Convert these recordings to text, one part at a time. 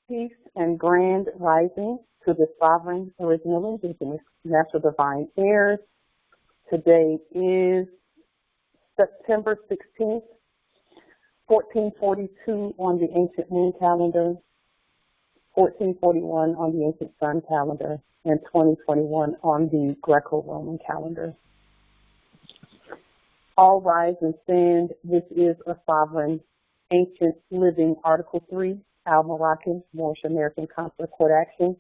Peace and grand rising to the sovereign, original, indigenous, natural divine heirs. Today is September 16th, 1442 on the ancient moon calendar, 1441 on the ancient sun calendar, and 2021 on the Greco-Roman calendar. All rise and stand. This is a sovereign, ancient, living Article 3. Moroccan, Moorish American Consular Court action.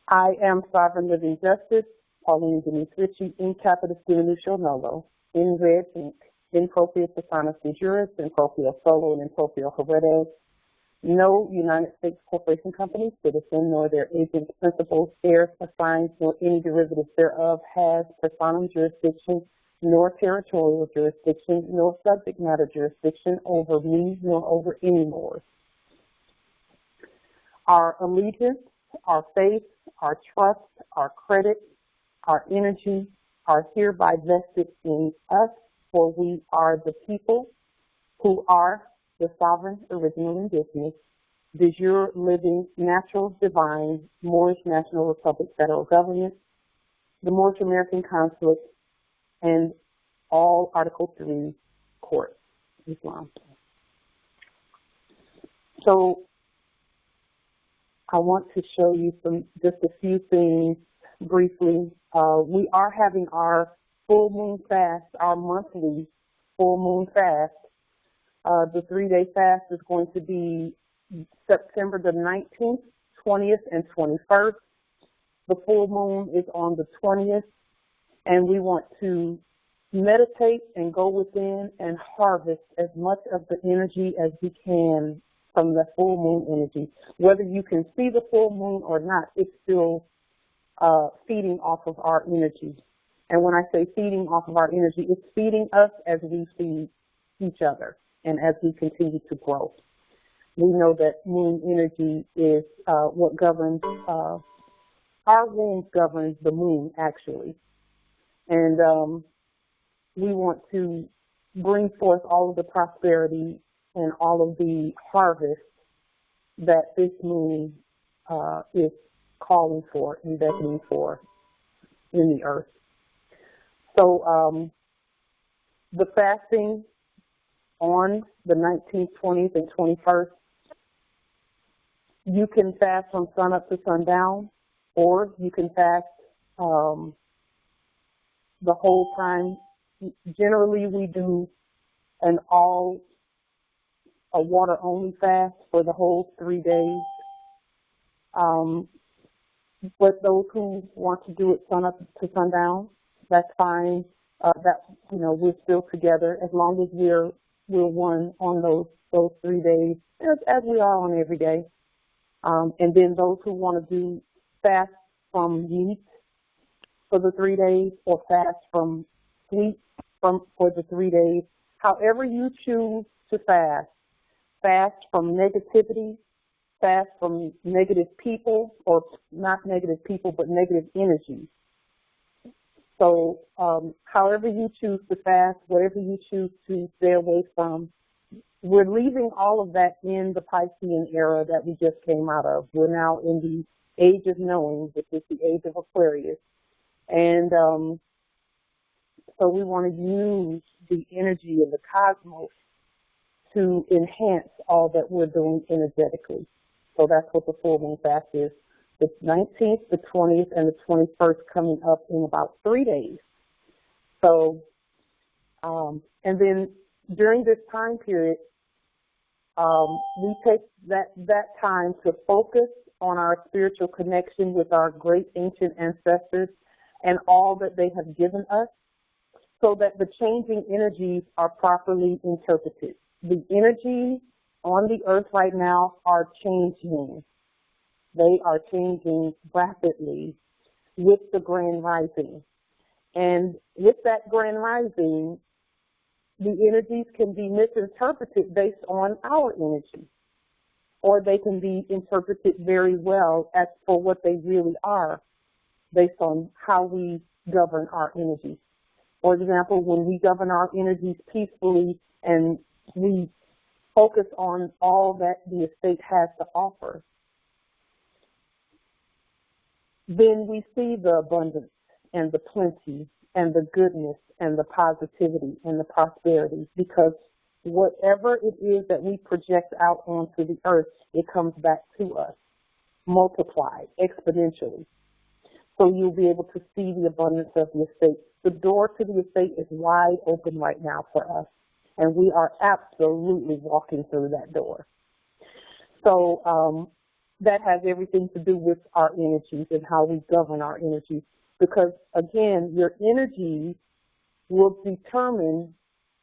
I am Sovereign Living Justice, Pauline Demetrici, in capitis diminutio nolo, in red ink, in propria personas de juris, in propria solo, and in propria heredes. No United States corporation, company, citizen, nor their agents, principals, heirs, assigned, nor any derivatives thereof has personam jurisdiction, nor territorial jurisdiction, nor subject matter jurisdiction over me, nor over any more. Our allegiance, our faith, our trust, our credit, our energy are hereby vested in us, for we are the people who are the sovereign, original, indigenous, de jure living, natural, divine, Moorish National Republic federal government, the Moorish American Consulate, and all Article 3 courts, Islam. So I want to show you just a few things briefly. We are having our full moon fast, our monthly full moon fast. The 3-day fast is going to be September the 19th, 20th, and 21st. The full moon is on the 20th. And we want to meditate and go within and harvest as much of the energy as we can from the full moon energy. Whether you can see the full moon or not, it's still feeding off of our energy. And when I say feeding off of our energy, it's feeding us as we feed each other and as we continue to grow. We know that moon energy is what governs, our womb governs the moon, actually. And we want to bring forth all of the prosperity and all of the harvest that this moon is calling for and beckoning for in the earth. So the fasting on the 19th, 20th, and 21st, you can fast from sun up to sundown, or you can fast the whole time. Generally, we do a water-only fast for the whole 3 days. But those who want to do it sun up to sundown, that's fine. We're still together as long as we're one on those 3 days, as we are on every day. And then those who want to do fast from meat for the 3 days, or fast from sweet for the 3 days, however you choose to fast. Fast from negativity, fast from negative people, or not negative people, but negative energy. So however you choose to fast, whatever you choose to stay away from, we're leaving all of that in the Piscean era that we just came out of. We're now in the age of knowing, which is the age of Aquarius. And so we want to use the energy of the cosmos to enhance all that we're doing energetically. So that's what the full moon fast is. The 19th, the 20th, and the 21st coming up in about 3 days. So, and then during this time period, we take that time to focus on our spiritual connection with our great ancient ancestors and all that they have given us, so that the changing energies are properly interpreted. The energies on the earth right now are changing. They are changing rapidly with the grand rising. And with that grand rising, the energies can be misinterpreted based on our energy, or they can be interpreted very well as for what they really are, based on how we govern our energy. For example, when we govern our energies peacefully and we focus on all that the estate has to offer, then we see the abundance and the plenty and the goodness and the positivity and the prosperity, because whatever it is that we project out onto the earth, it comes back to us, multiplied exponentially. So you'll be able to see the abundance of the estate. The door to the estate is wide open right now for us, and we are absolutely walking through that door. So that has everything to do with our energies and how we govern our energies, because, again, your energies will determine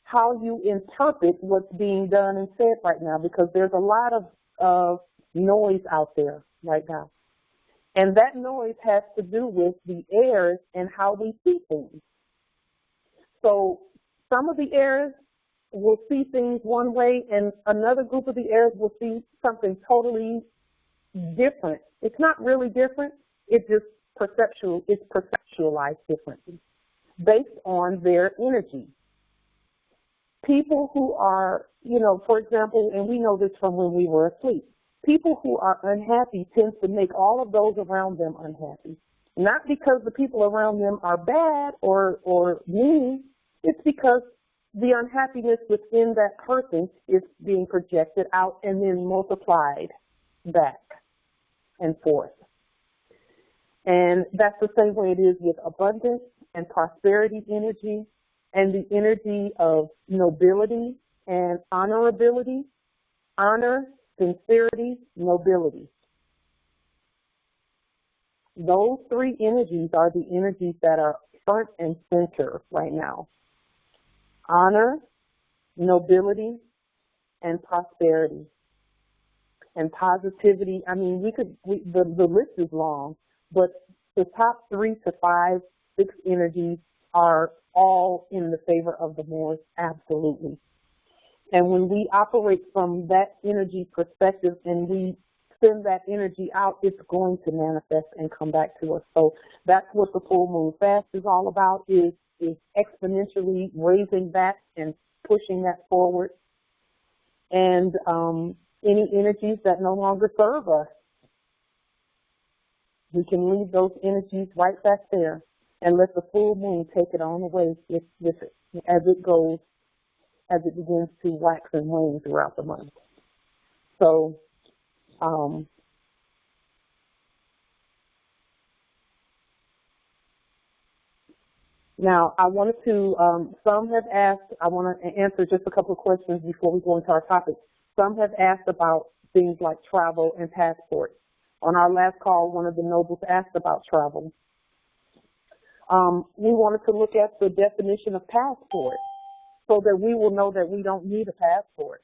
how you interpret what's being done and said right now, because there's a lot of noise out there right now. And that noise has to do with the heirs and how we see things. So some of the heirs will see things one way, and another group of the heirs will see something totally different. It's not really different. It's just it's perceptualized differently based on their energy. People who are, for example, and we know this from when we were asleep, people who are unhappy tend to make all of those around them unhappy. Not because the people around them are bad or mean, it's because the unhappiness within that person is being projected out and then multiplied back and forth. And that's the same way it is with abundance and prosperity energy and the energy of nobility and honorability, honor, sincerity, nobility. Those three energies are the energies that are front and center right now. Honor, nobility, and prosperity. And positivity. I mean, the list is long, but the top 3 to 5, 6 energies are all in the favor of the Moors, absolutely. And when we operate from that energy perspective and we send that energy out, it's going to manifest and come back to us. So that's what the full moon fast is all about, is exponentially raising that and pushing that forward. And any energies that no longer serve us, we can leave those energies right back there and let the full moon take it on away with it as it goes, as it begins to wax and wane throughout the month. So, now I wanted to, some have asked, I want to answer just a couple of questions before we go into our topic. Some have asked about things like travel and passports. On our last call, one of the nobles asked about travel. We wanted to look at the definition of passport so that we will know that we don't need a passport.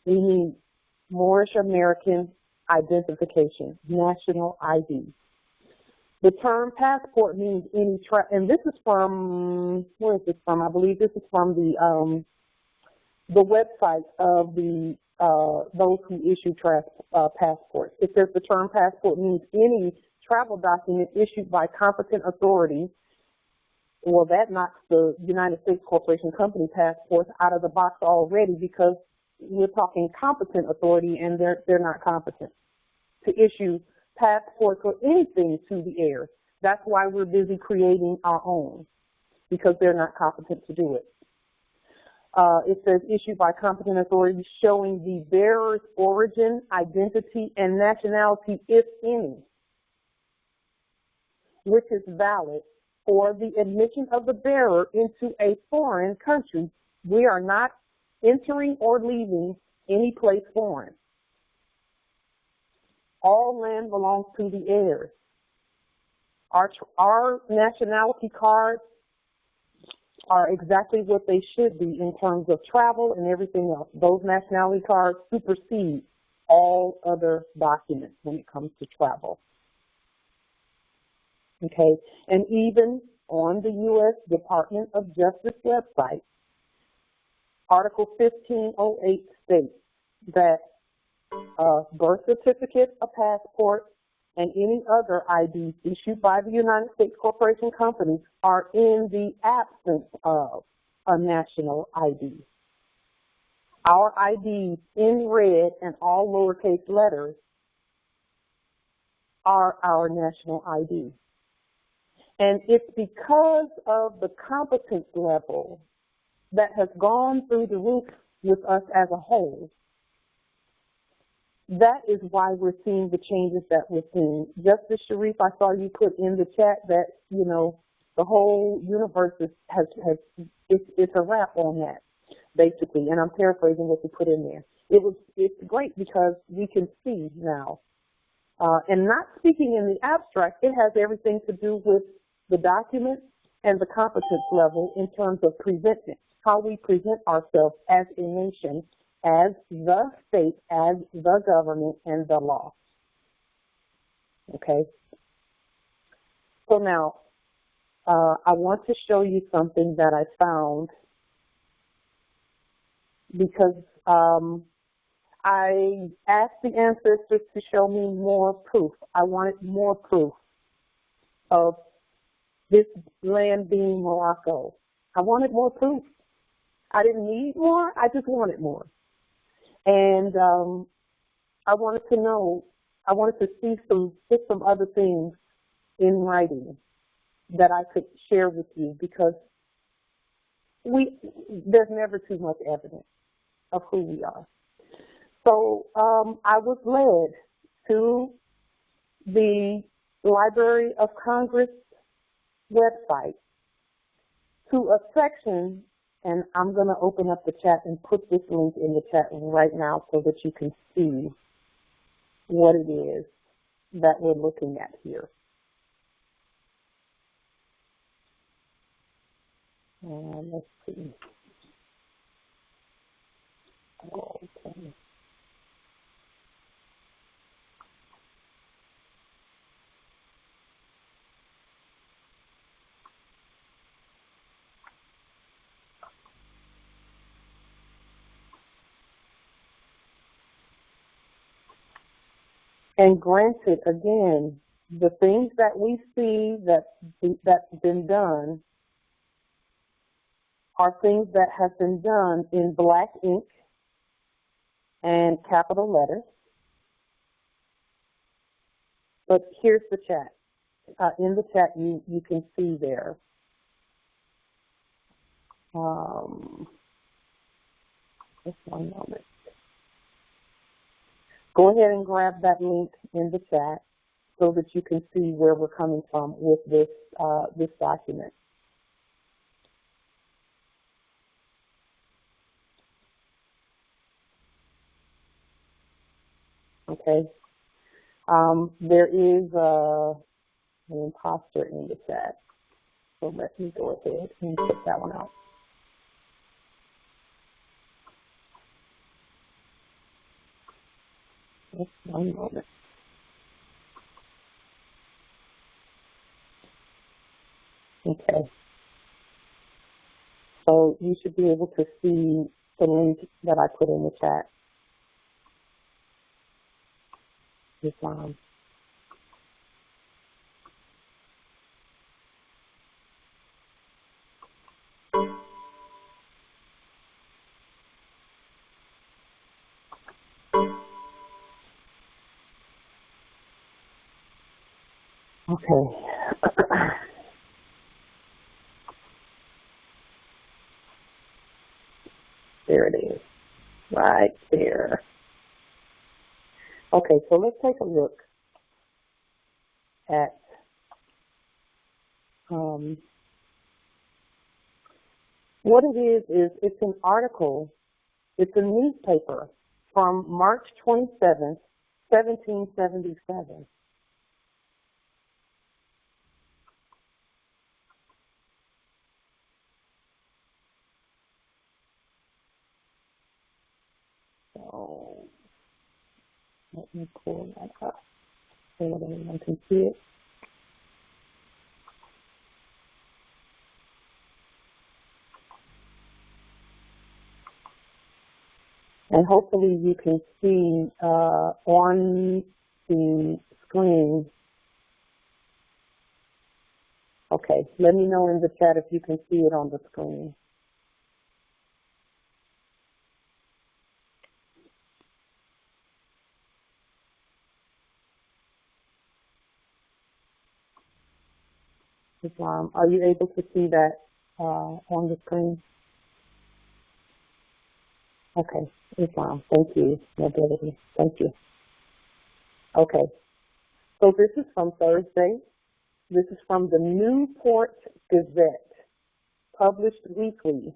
We need Moorish American identification, national ID. The term passport means any and this is from, where is this from? I believe this is from the website of the those who issue passports. It says the term passport means any travel document issued by competent authorities. Well, that knocks the United States Corporation Company passports out of the box already, because we're talking competent authority and they're not competent to issue passports or anything to the heirs. That's why we're busy creating our own, because they're not competent to do it. It says issued by competent authorities showing the bearer's origin, identity, and nationality, if any, which is valid for the admission of the bearer into a foreign country. We are not entering or leaving any place foreign. All land belongs to the heirs. Our nationality cards are exactly what they should be in terms of travel and everything else. Those nationality cards supersede all other documents when it comes to travel. Okay, and even on the U.S. Department of Justice website, Article 1508 states that a birth certificate, a passport, and any other IDs issued by the United States Corporation Company are in the absence of a national ID. Our IDs in red and all lowercase letters are our national ID. And it's because of the competence level that has gone through the roof with us as a whole. That is why we're seeing the changes that we're seeing. Justice Sharif, I saw you put in the chat that, you know, the whole universe it's a wrap on that, basically. And I'm paraphrasing what you put in there. It's great because we can see now. And not speaking in the abstract, it has everything to do with the document and the competence level in terms of presenting, how we present ourselves as a nation, as the state, as the government, and the law. Okay? So now, I want to show you something that I found because I asked the ancestors to show me more proof. I wanted more proof of this land being Morocco. I wanted more proof. I didn't need more, I just wanted more. And I wanted to know, I wanted to see some other things in writing that I could share with you because there's never too much evidence of who we are. So I was led to the Library of Congress website to a section, and I'm going to open up the chat and put this link in the chat right now so that you can see what it is that we're looking at here. Let's see. Okay. And granted, again, the things that we see that's been done are things that have been done in black ink and capital letters. But here's the chat. In the chat, you can see there. Just one moment. Go ahead and grab that link in the chat so that you can see where we're coming from with this this document. Okay. There is an imposter in the chat, so let me go ahead and check that one out. Just one moment. Okay. So you should be able to see the link that I put in the chat. Islam. Okay. There it is, right there. Okay, so let's take a look at what it is it's an article, it's a newspaper from March 27th, 1777. So let me pull that up so that everyone can see it. And hopefully you can see on the screen. Okay, let me know in the chat if you can see it on the screen. Islam. Are you able to see that on the screen? Okay, Islam. Thank you. Mobility. Thank you. Okay. So this is from Thursday. This is from the Newport Gazette, published weekly.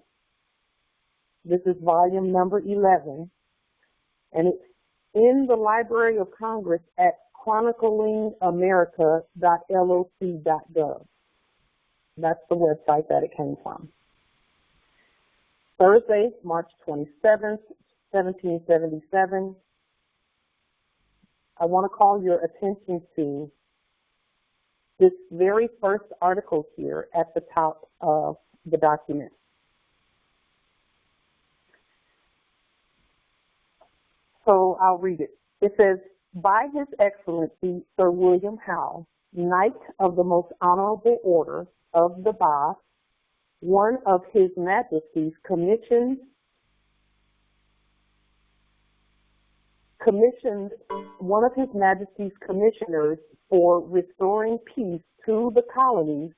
This is volume number 11, and it's in the Library of Congress at chroniclingamerica.loc.gov. That's the website that it came from. Thursday, March 27th, 1777. I want to call your attention to this very first article here at the top of the document. So I'll read it. It says, by His Excellency Sir William Howe, Knight of the Most Honorable Order of the Bath, one of His Majesty's commissioned one of His Majesty's commissioners for restoring peace to the colonies,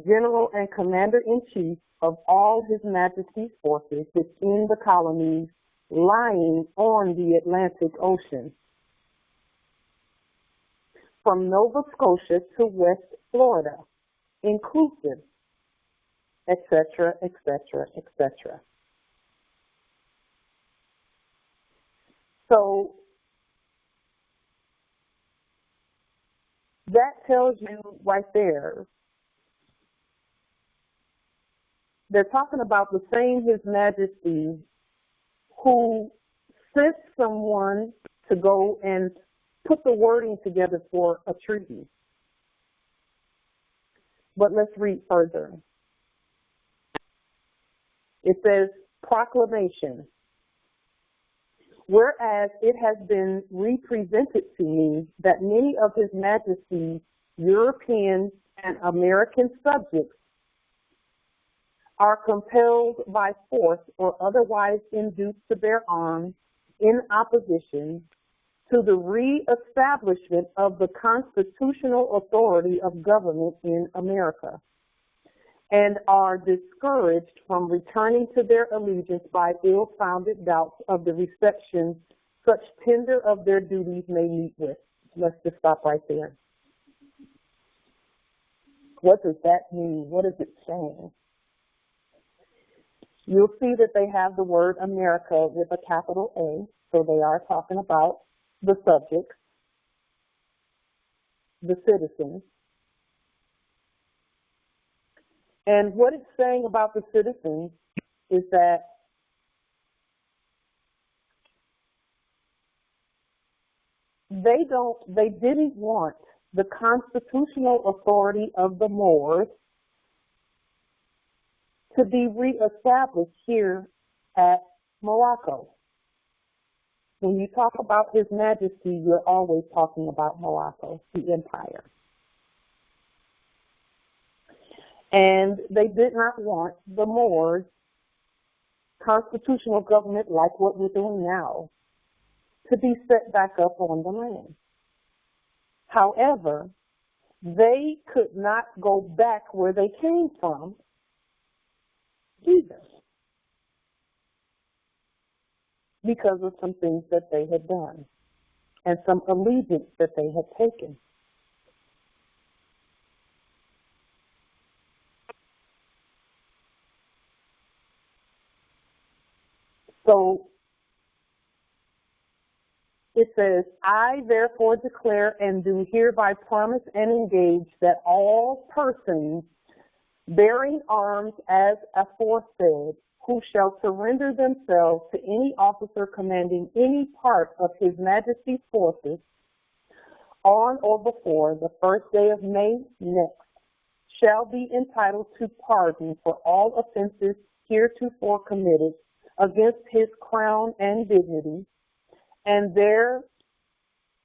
General and Commander-in-Chief of all His Majesty's forces within the colonies lying on the Atlantic Ocean, from Nova Scotia to West Florida, inclusive, etc., etc., etc. So that tells you right there, they're talking about the same His Majesty who sent someone to go and put the wording together for a treaty. But let's read further. It says, proclamation. Whereas it has been represented to me that many of His Majesty's European and American subjects are compelled by force or otherwise induced to bear arms in opposition to the re-establishment of the constitutional authority of government in America, and are discouraged from returning to their allegiance by ill-founded doubts of the reception such tender of their duties may meet with. Let's just stop right there. What does that mean? What is it saying? You'll see that they have the word America with a capital A, so they are talking about the subjects, the citizens. And what it's saying about the citizens is that they didn't want the constitutional authority of the Moors to be reestablished here at Morocco. When you talk about His Majesty, you're always talking about Morocco, the empire. And they did not want the Moors' constitutional government, like what we're doing now, to be set back up on the land. However, they could not go back where they came from either, because of some things that they had done and some allegiance that they had taken. So it says, I therefore declare and do hereby promise and engage that all persons bearing arms as aforesaid, who shall surrender themselves to any officer commanding any part of His Majesty's forces on or before the first day of May next, shall be entitled to pardon for all offenses heretofore committed against his crown and dignity, and their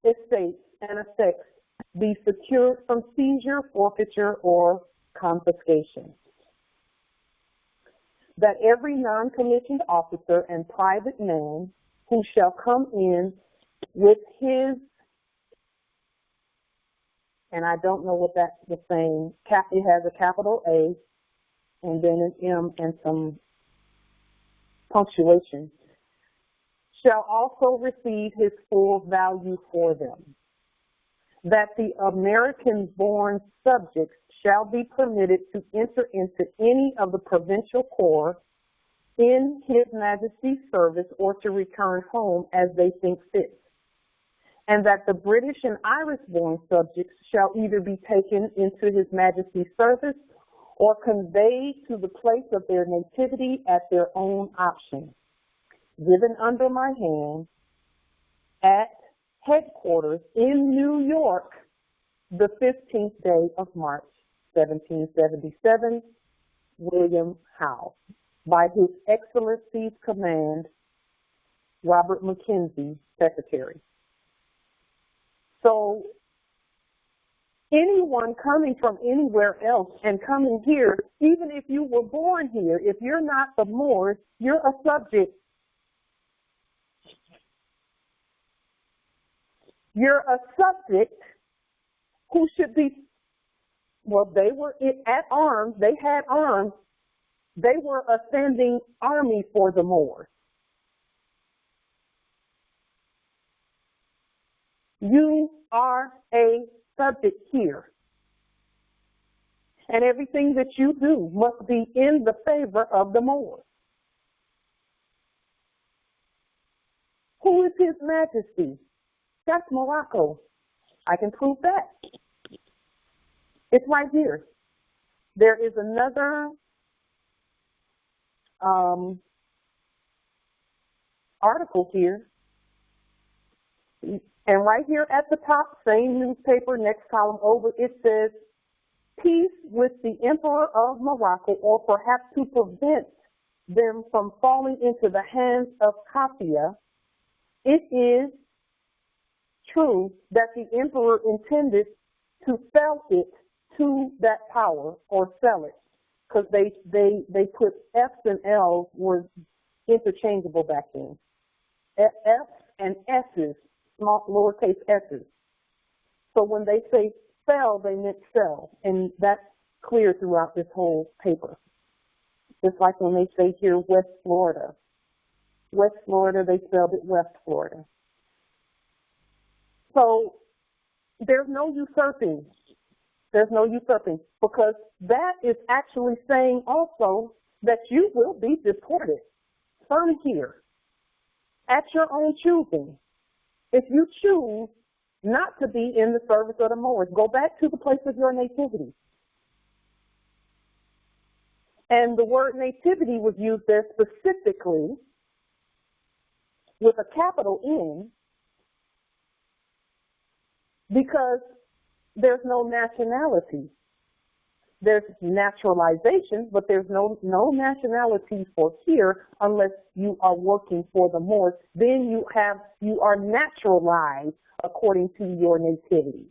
estates and effects be secured from seizure, forfeiture, or confiscation. That every non-commissioned officer and private man who shall come in with his and I don't know what that's the same. It has a capital A and then an M and some punctuation, shall also receive his full value for them. That the American-born subjects shall be permitted to enter into any of the provincial corps in His Majesty's service or to return home as they think fit. And that the British and Irish-born subjects shall either be taken into His Majesty's service or conveyed to the place of their nativity at their own option, given under my hand at headquarters in New York, the 15th day of March, 1777, William Howe. By His Excellency's command, Robert Mackenzie, Secretary. So anyone coming from anywhere else and coming here, even if you were born here, if you're not the Moors, you're a subject. You're a subject who should be, well, they were at arms, they had arms, they were a standing army for the Moors. You are a subject here. And everything that you do must be in the favor of the Moors. Who is His Majesty? That's Morocco. I can prove that. It's right here. There is another article here. And right here at the top, same newspaper, next column over, it says, peace with the Emperor of Morocco, or perhaps to prevent them from falling into the hands of Kafia. It is true that the emperor intended to sell it to that power, or sell it, because they put F's and L's were interchangeable back then. F's and S's, small lowercase s's. So when they say sell, they meant sell, and that's clear throughout this whole paper. Just like when they say here West Florida. West Florida, they spelled it West Florida. So there's no usurping. There's no usurping, because that is actually saying also that you will be deported from here at your own choosing. If you choose not to be in the service of the Moors, go back to the place of your nativity. And the word nativity was used there specifically with a capital N, because there's no nationality. There's naturalization, but there's no nationality for here unless you are working for the Moors. Then you are naturalized according to your nativity.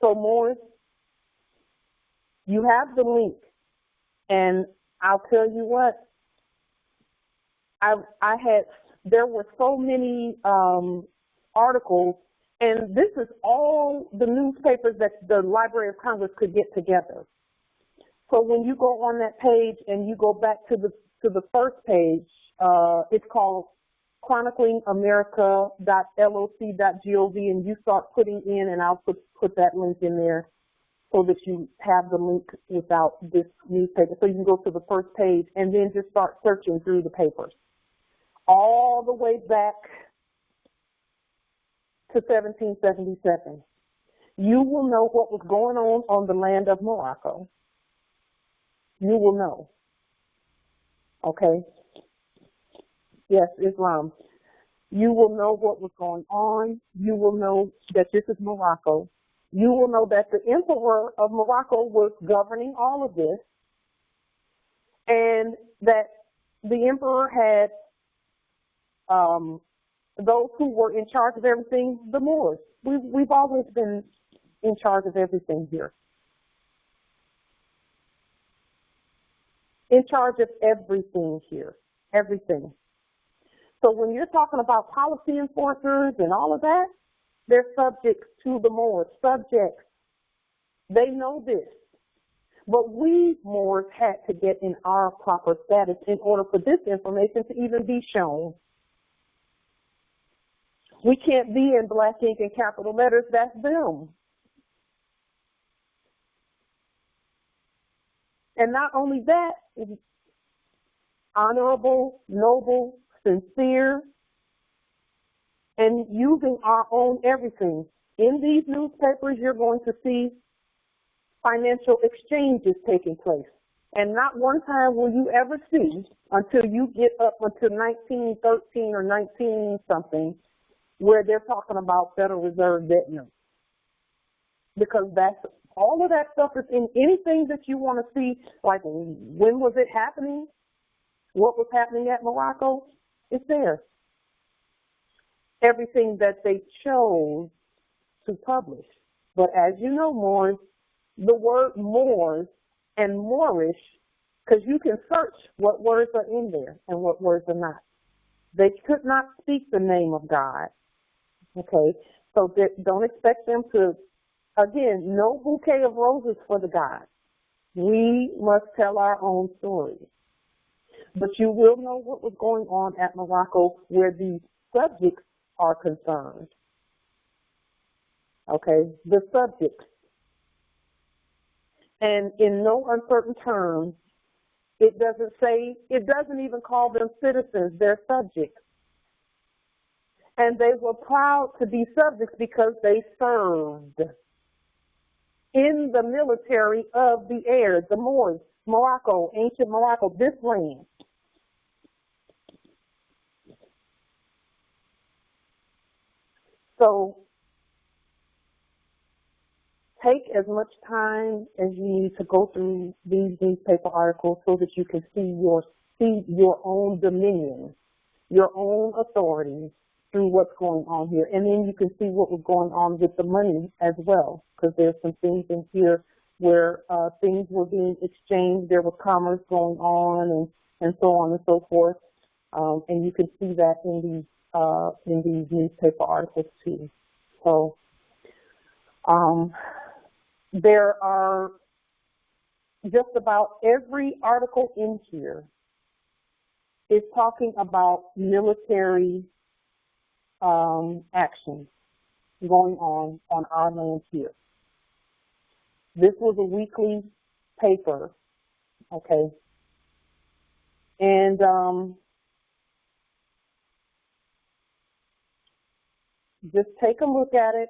So Moors, you have the link, and I'll tell you what, there were so many articles, and this is all the newspapers that the Library of Congress could get together. So when you go on that page and you go back to the first page, it's called chroniclingamerica.loc.gov, and you start putting in, and I'll put that link in there so that you have the link without this newspaper. So you can go to the first page and then just start searching through the papers all the way back to 1777. You will know what was going on the land of Morocco. You will know. Okay? Yes, Islam. You will know what was going on. You will know that this is Morocco. You will know that the emperor of Morocco was governing all of this, and that the emperor had those who were in charge of everything, the Moors. We've always been in charge of everything here. In charge of everything here, everything. So when you're talking about policy enforcers and all of that, they're subjects to the Moors, subjects. They know this. But we Moors had to get in our proper status in order for this information to even be shown. We can't be in black ink and capital letters, that's them. And not only that, honorable, noble, sincere, and using our own everything. In these newspapers, you're going to see financial exchanges taking place. And not one time will you ever see, until you get up until 1913 or 19 something, where they're talking about Federal Reserve debt notes. Because that's all of that stuff is in anything that you want to see, like when was it happening, what was happening at Morocco, it's there. Everything that they chose to publish. But as you know, Moors, the word Moors and Moorish, because you can search what words are in there and what words are not. They could not speak the name of God. Okay, so don't expect them to, again, no bouquet of roses for the God. We must tell our own story. But you will know what was going on at Morocco where the subjects are concerned. Okay, the subjects. And in no uncertain terms, it doesn't even call them citizens, they're subjects. And they were proud to be subjects because they served in the military of the Arabs, the Moors, Morocco, ancient Morocco, this land. So take as much time as you need to go through these newspaper articles so that you can see your own dominion, your own authority through what's going on here. And then you can see what was going on with the money as well, because there's some things in here where things were being exchanged, there was commerce going on, and so on and so forth. And you can see that in these newspaper articles too. So there are just about every article in here is talking about military action going on our land here. This was a weekly paper, okay? And just take a look at it.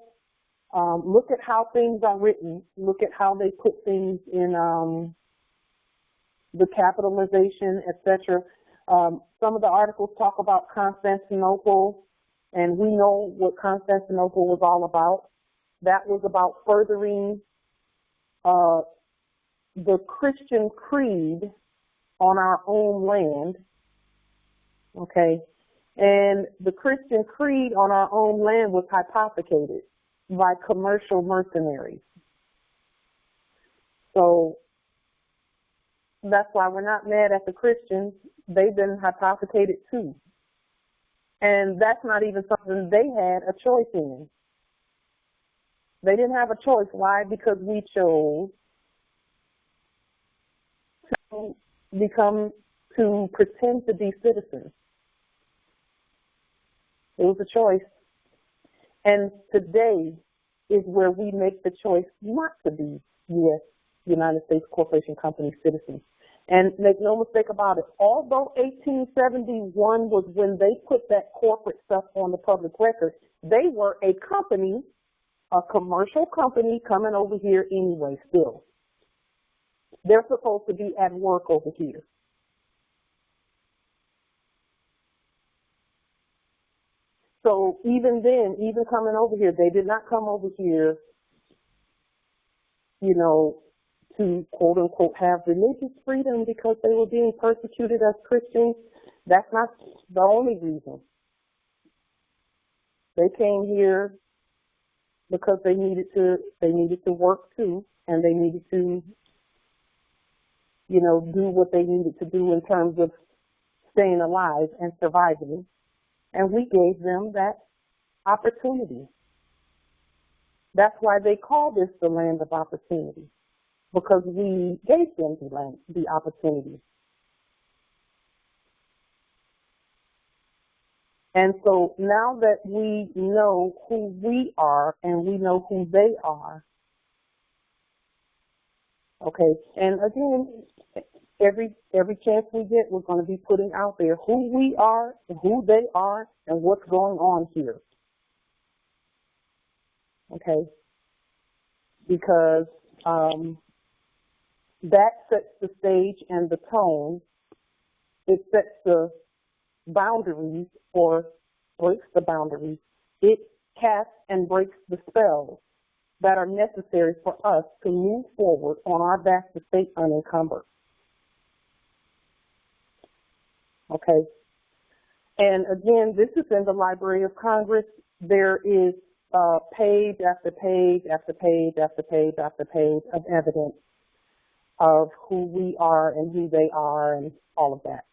Look at how things are written. Look at how they put things in the capitalization, etc. Some of the articles talk about Constantinople, and we know what Constantinople was all about. That was about furthering the Christian creed on our own land, okay? And the Christian creed on our own land was hypothecated by commercial mercenaries. So that's why we're not mad at the Christians. They've been hypothecated too. And that's not even something they had a choice in. They didn't have a choice. Why? Because we chose to pretend to be citizens. It was a choice. And today is where we make the choice not to be U.S. United States Corporation Company citizens. And make no mistake about it, although 1871 was when they put that corporate stuff on the public record, they were a company, a commercial company coming over here anyway still. They're supposed to be at work over here. So even then, even coming over here, they did not come over here, you know, to quote unquote have religious freedom because they were being persecuted as Christians. That's not the only reason. They came here because they needed to work too, and they needed to, do what they needed to do in terms of staying alive and surviving. and we gave them that opportunity. That's why they call this the land of opportunity, because we gave them the opportunity. And so now that we know who we are and we know who they are, okay, and again, every chance we get, we're going to be putting out there who we are, who they are, and what's going on here. Okay, because that sets the stage and the tone. It sets the boundaries or breaks the boundaries. It casts and breaks the spells that are necessary for us to move forward on our vast estate unencumbered. Okay, and again, this is in the Library of Congress. There is page after page after page after page after page of evidence of who we are and who they are and all of that.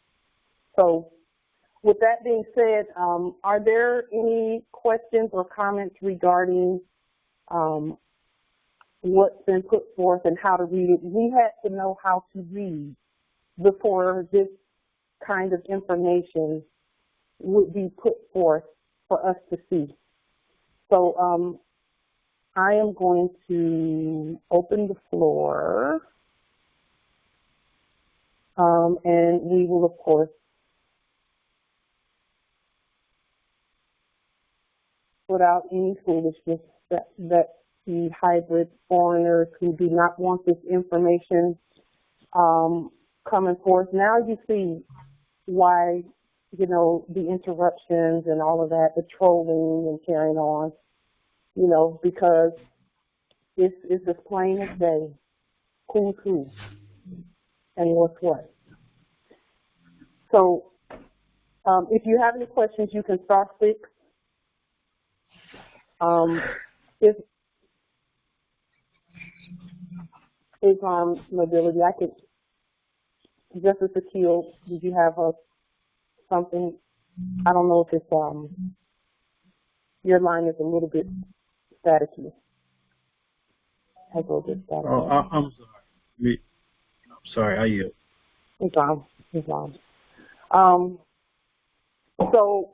So with that being said, are there any questions or comments regarding what's been put forth and how to read it? We had to know how to read before this kind of information would be put forth for us to see. So I am going to open the floor, and we will, of course, without any foolishness, that the hybrid foreigners who do not want this information coming forth. Now you see why, you know, the interruptions and all of that, the trolling and carrying on, you know, because it's as plain as day, who's who and what's what. So if you have any questions, you can start six. If mobility, I could, Justice Akil, did you have something? I don't know if it's, your line is a little bit staticky. Has a little bit staticky. Oh, I'm sorry. I'm sorry, I yield. It's on. It's on. So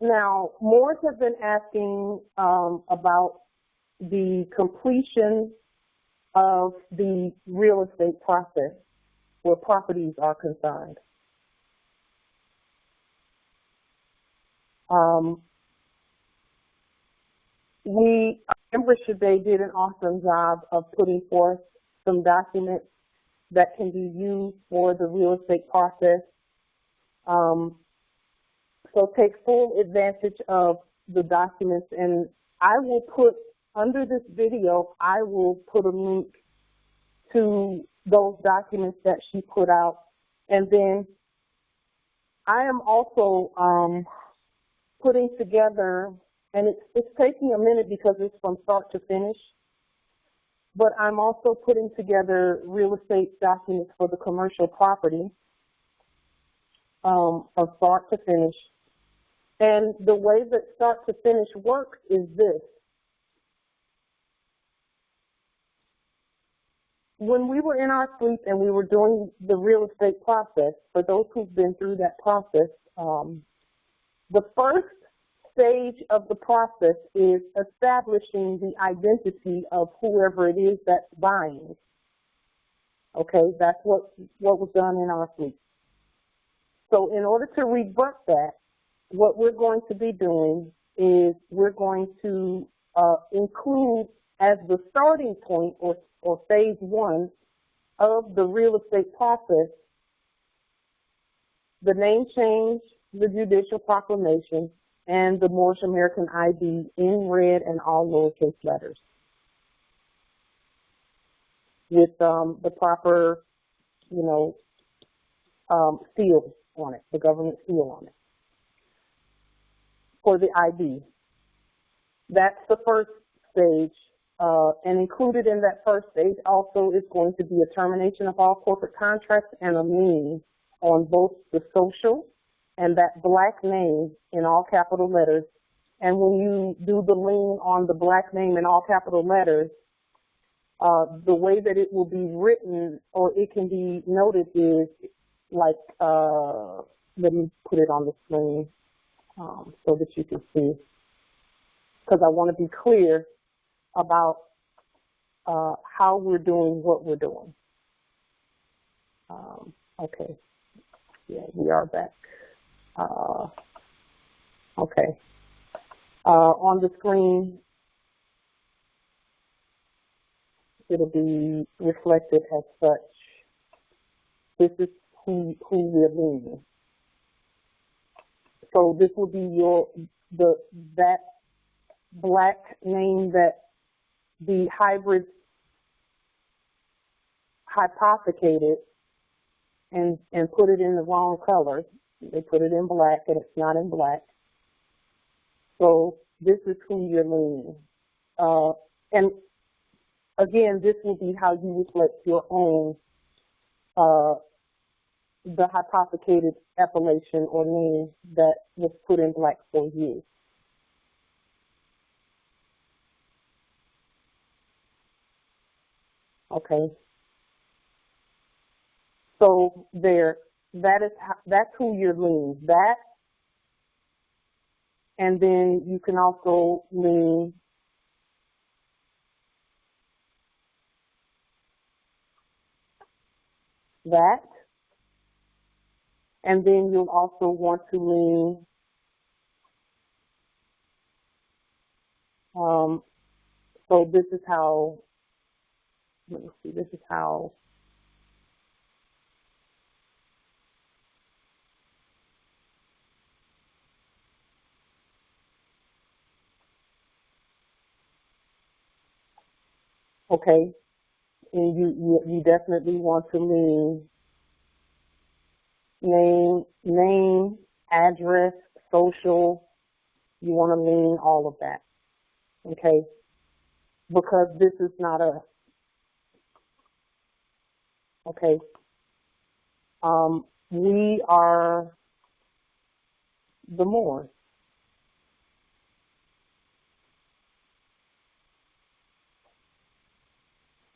now, more have been asking about the completion of the real estate process where properties are concerned. Membership Day did an awesome job of putting forth some documents that can be used for the real estate process. So take full advantage of the documents, and I will put under this video, I will put a link to those documents that she put out. And then I am also putting together, and it's taking a minute because it's from start to finish, but I'm also putting together real estate documents for the commercial property from start to finish. And the way that start to finish works is this. When we were in our sleep and we were doing the real estate process, for those who've been through that process, the first stage of the process is establishing the identity of whoever it is that's buying. Okay, that's what was done in our sleep. So in order to revert that, what we're going to be doing is we're going to include as the starting point or phase one of the real estate process the name change, the judicial proclamation, and the Moorish American ID in red and all lowercase letters with the proper, you know, seal on it, the government seal on it for the ID. That's the first stage, and included in that first stage also is going to be a termination of all corporate contracts and a lien on both the social and that black name in all capital letters. And when you do the lien on the black name in all capital letters, the way that it will be written or it can be noted is like, let me put it on the screen so that you can see, because I want to be clear about how we're doing what we're doing. Okay, yeah, we are back. Okay, on the screen, it'll be reflected as such. This is who we're leaning. So this will be that black name that the hybrids hypothecated and put it in the wrong color. They put it in black and it's not in black. So this is who you're leaning. And again, this will be how you reflect your own, the hypothecated appellation or name that was put in black for you. Okay. So that's who you're leaning. That, and then you can also lean that, and then you'll also want to lean so this is how, let me see, this is how okay, and you definitely want to lean name, address, social. You want to lean all of that, okay? Because this is not a, okay. We are the Moors.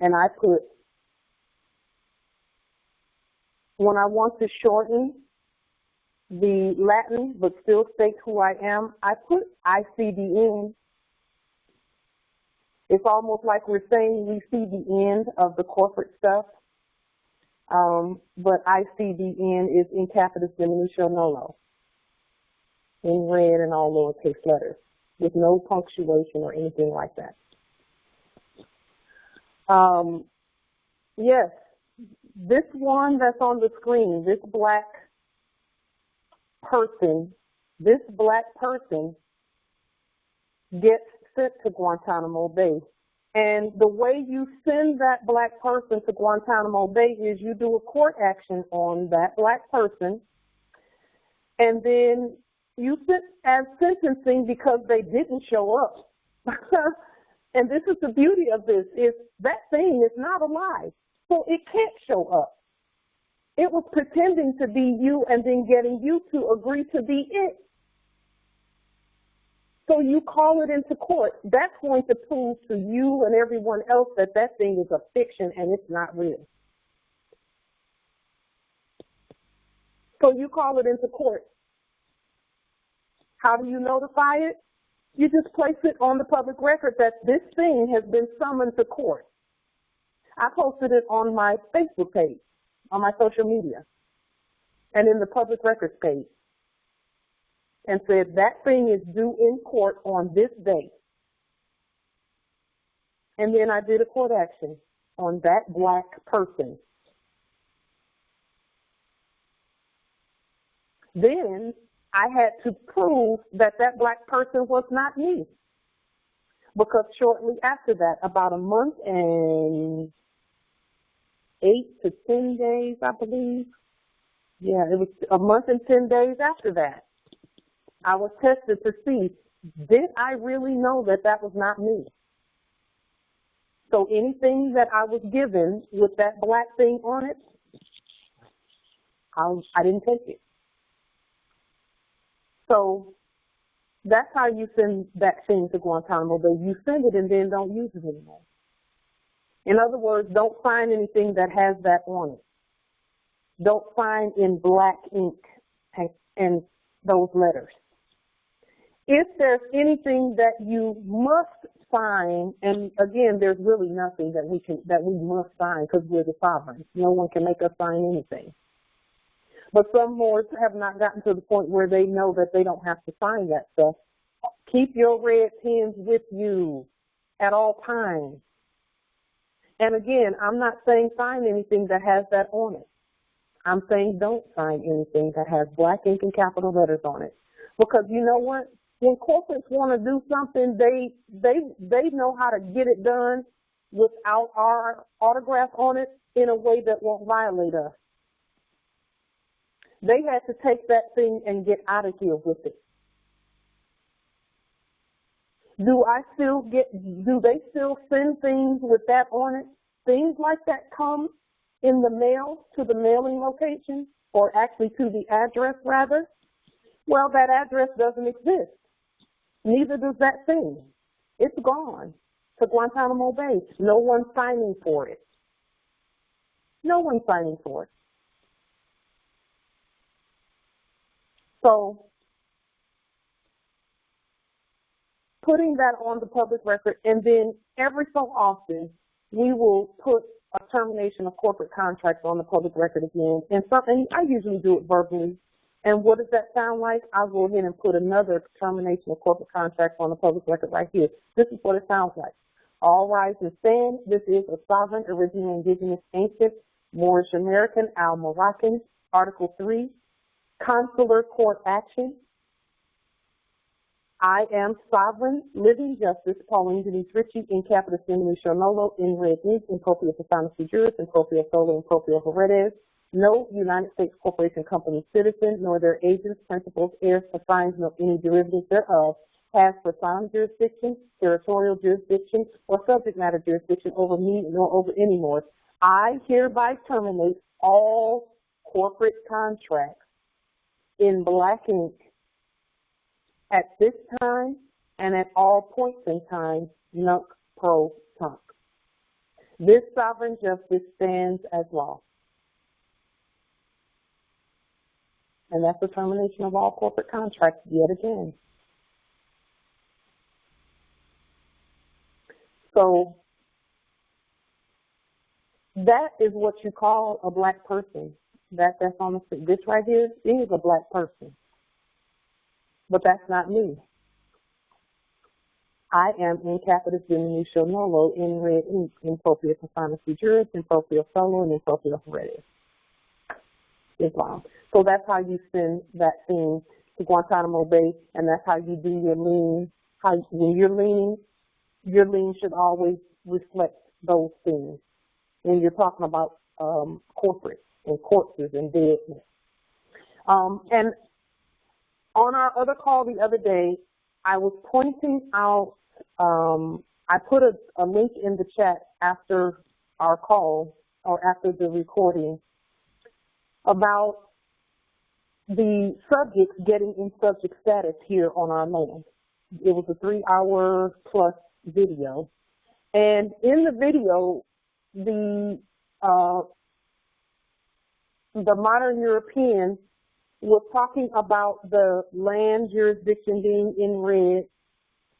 And I put, when I want to shorten the Latin but still state who I am, I put ICDN. It's almost like we're saying we see the end of the corporate stuff, but ICDN is in capitis, diminutio, nolo, in red and all lowercase letters, with no punctuation or anything like that. Yes, this one that's on the screen, this black person gets sent to Guantanamo Bay. And the way you send that black person to Guantanamo Bay is you do a court action on that black person, and then you sit as sentencing because they didn't show up. And this is the beauty of this, is that thing is not alive, so it can't show up. It was pretending to be you and then getting you to agree to be it. So you call it into court. That's going to prove to you and everyone else that that thing is a fiction and it's not real. So you call it into court. How do you notify it? You just place it on the public record that this thing has been summoned to court. I posted it on my Facebook page, on my social media, and in the public records page, and said that thing is due in court on this date. And then I did a court action on that black person. Then I had to prove that that black person was not me. Because shortly after that, about a month and 8 to 10 days, I believe. Yeah, it was a month and 10 days after that, I was tested to see, did I really know that that was not me? So anything that I was given with that black thing on it, I didn't take it. So that's how you send that thing to Guantanamo Bay. You send it and then don't use it anymore. In other words, don't sign anything that has that on it. Don't sign in black ink and those letters. If there's anything that you must sign, and again, there's really nothing that we must sign because we're the sovereign. No one can make us sign anything. But some boards have not gotten to the point where they know that they don't have to sign that stuff. Keep your red pens with you at all times. And again, I'm not saying sign anything that has that on it. I'm saying don't sign anything that has black ink and capital letters on it. Because you know what? When corporates want to do something, they know how to get it done without our autograph on it in a way that won't violate us. They had to take that thing and get out of here with it. Do they still send things with that on it? Things like that come in the mail to the mailing location, or actually to the address rather. Well, that address doesn't exist. Neither does that thing. It's gone to Guantanamo Bay. No one's signing for it. No one's signing for it. So putting that on the public record, and then every so often we will put a termination of corporate contracts on the public record again. And I usually do it verbally. And what does that sound like? I'll go ahead and put another termination of corporate contracts on the public record right here. This is what it sounds like. All rise and stand. This is a sovereign, original, indigenous, ancient, Moorish American, Al-Moroccan, Article 3, consular court action. I am sovereign, living justice, Pauline Denise Ritchie, in capitis diminutio nolo, in red ink, in proprio persona juris, in proprio solo, in proprio heredes. No United States corporation, company, citizen, nor their agents, principals, heirs, assigns, nor any derivatives thereof, has personal jurisdiction, territorial jurisdiction, or subject matter jurisdiction over me nor over any more. I hereby terminate all corporate contracts in black ink at this time and at all points in time, nunc pro tunc. This sovereign justice stands as law. And that's the termination of all corporate contracts yet again. So that is what you call a black person. That's on the, this right here is a black person. But that's not me. I am in capitis diminutio nolo, in red ink, in proprio persona juris, in proprio solo, and in proprio heredes. Islam. So that's how you send that thing to Guantanamo Bay, and that's how you do your lien. When you're liening, your lien should always reflect those things. When you're talking about corporate and corpses and deadness. And on our other call the other day, I was pointing out, I put a link in the chat after our call, or after the recording, about the subjects getting in subject status here on our land. It was a 3-hour plus video. And in the video, the modern European was talking about the land jurisdiction being in red,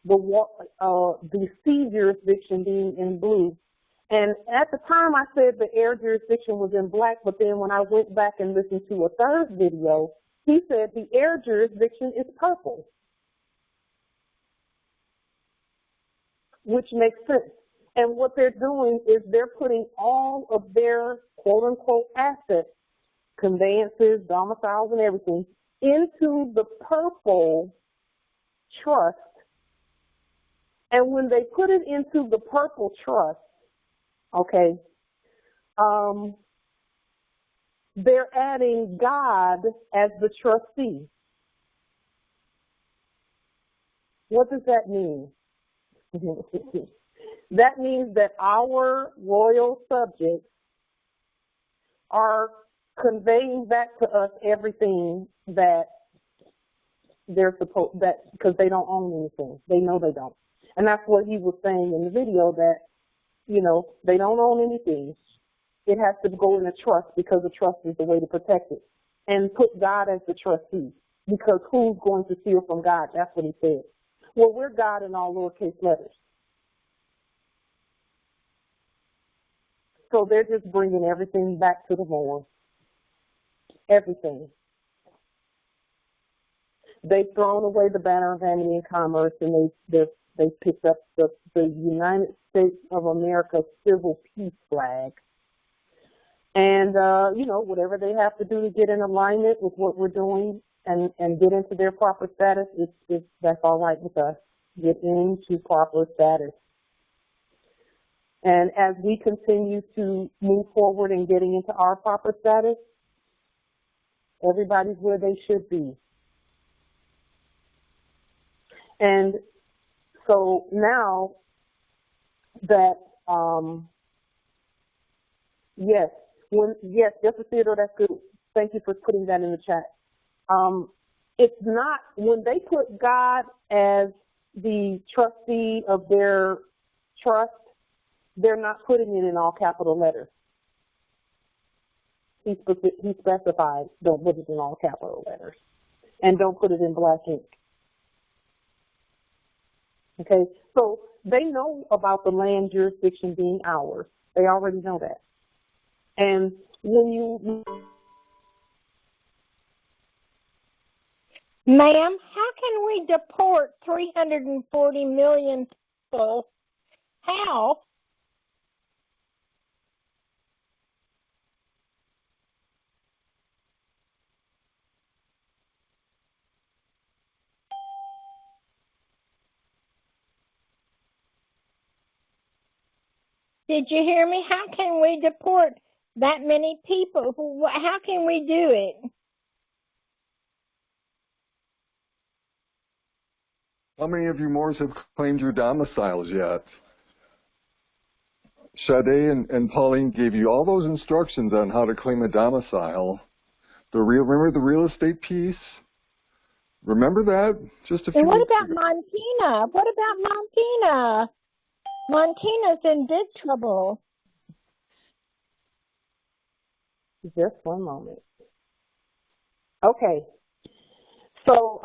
the sea jurisdiction being in blue. And at the time I said the air jurisdiction was in black, but then when I went back and listened to a third video, he said the air jurisdiction is purple, which makes sense. And what they're doing is they're putting all of their quote-unquote assets, conveyances, domiciles, and everything, into the purple trust. And when they put it into the purple trust, okay, they're adding God as the trustee. What does that mean? That means that our royal subjects are conveying back to us everything that they're supposed that because they don't own anything. They know they don't. And that's what he was saying in the video, that, you know, they don't own anything. It has to go in a trust because a trust is the way to protect it. And put God as the trustee, because who's going to steal from God? That's what he said. Well, we're God in all lowercase letters. So they're just bringing everything back to the Lord. Everything. They've thrown away the banner of vanity and commerce, and they picked up the United States of America civil peace flag. And, you know, whatever they have to do to get in alignment with what we're doing and get into their proper status, that's all right with us. Get into proper status. And as we continue to move forward in getting into our proper status, everybody's where they should be. And so now that, yes, Justice Theodore, that's good. Thank you for putting that in the chat. It's not, when they put God as the trustee of their trust, they're not putting it in all capital letters. He specified, don't put it in all capital letters. And don't put it in black ink. Okay, so they know about the land jurisdiction being ours. They already know that. And when you... Ma'am, how can we deport 340 million people? How? Did you hear me? How can we deport that many people? How can we do it? How many of you Moors have claimed your domiciles yet? Sade and Pauline gave you all those instructions on how to claim a domicile. Remember the real estate piece? Remember that? Just a few And what weeks about ago. Montana? What about Montana? Montana's in big trouble. Just one moment. Okay. So,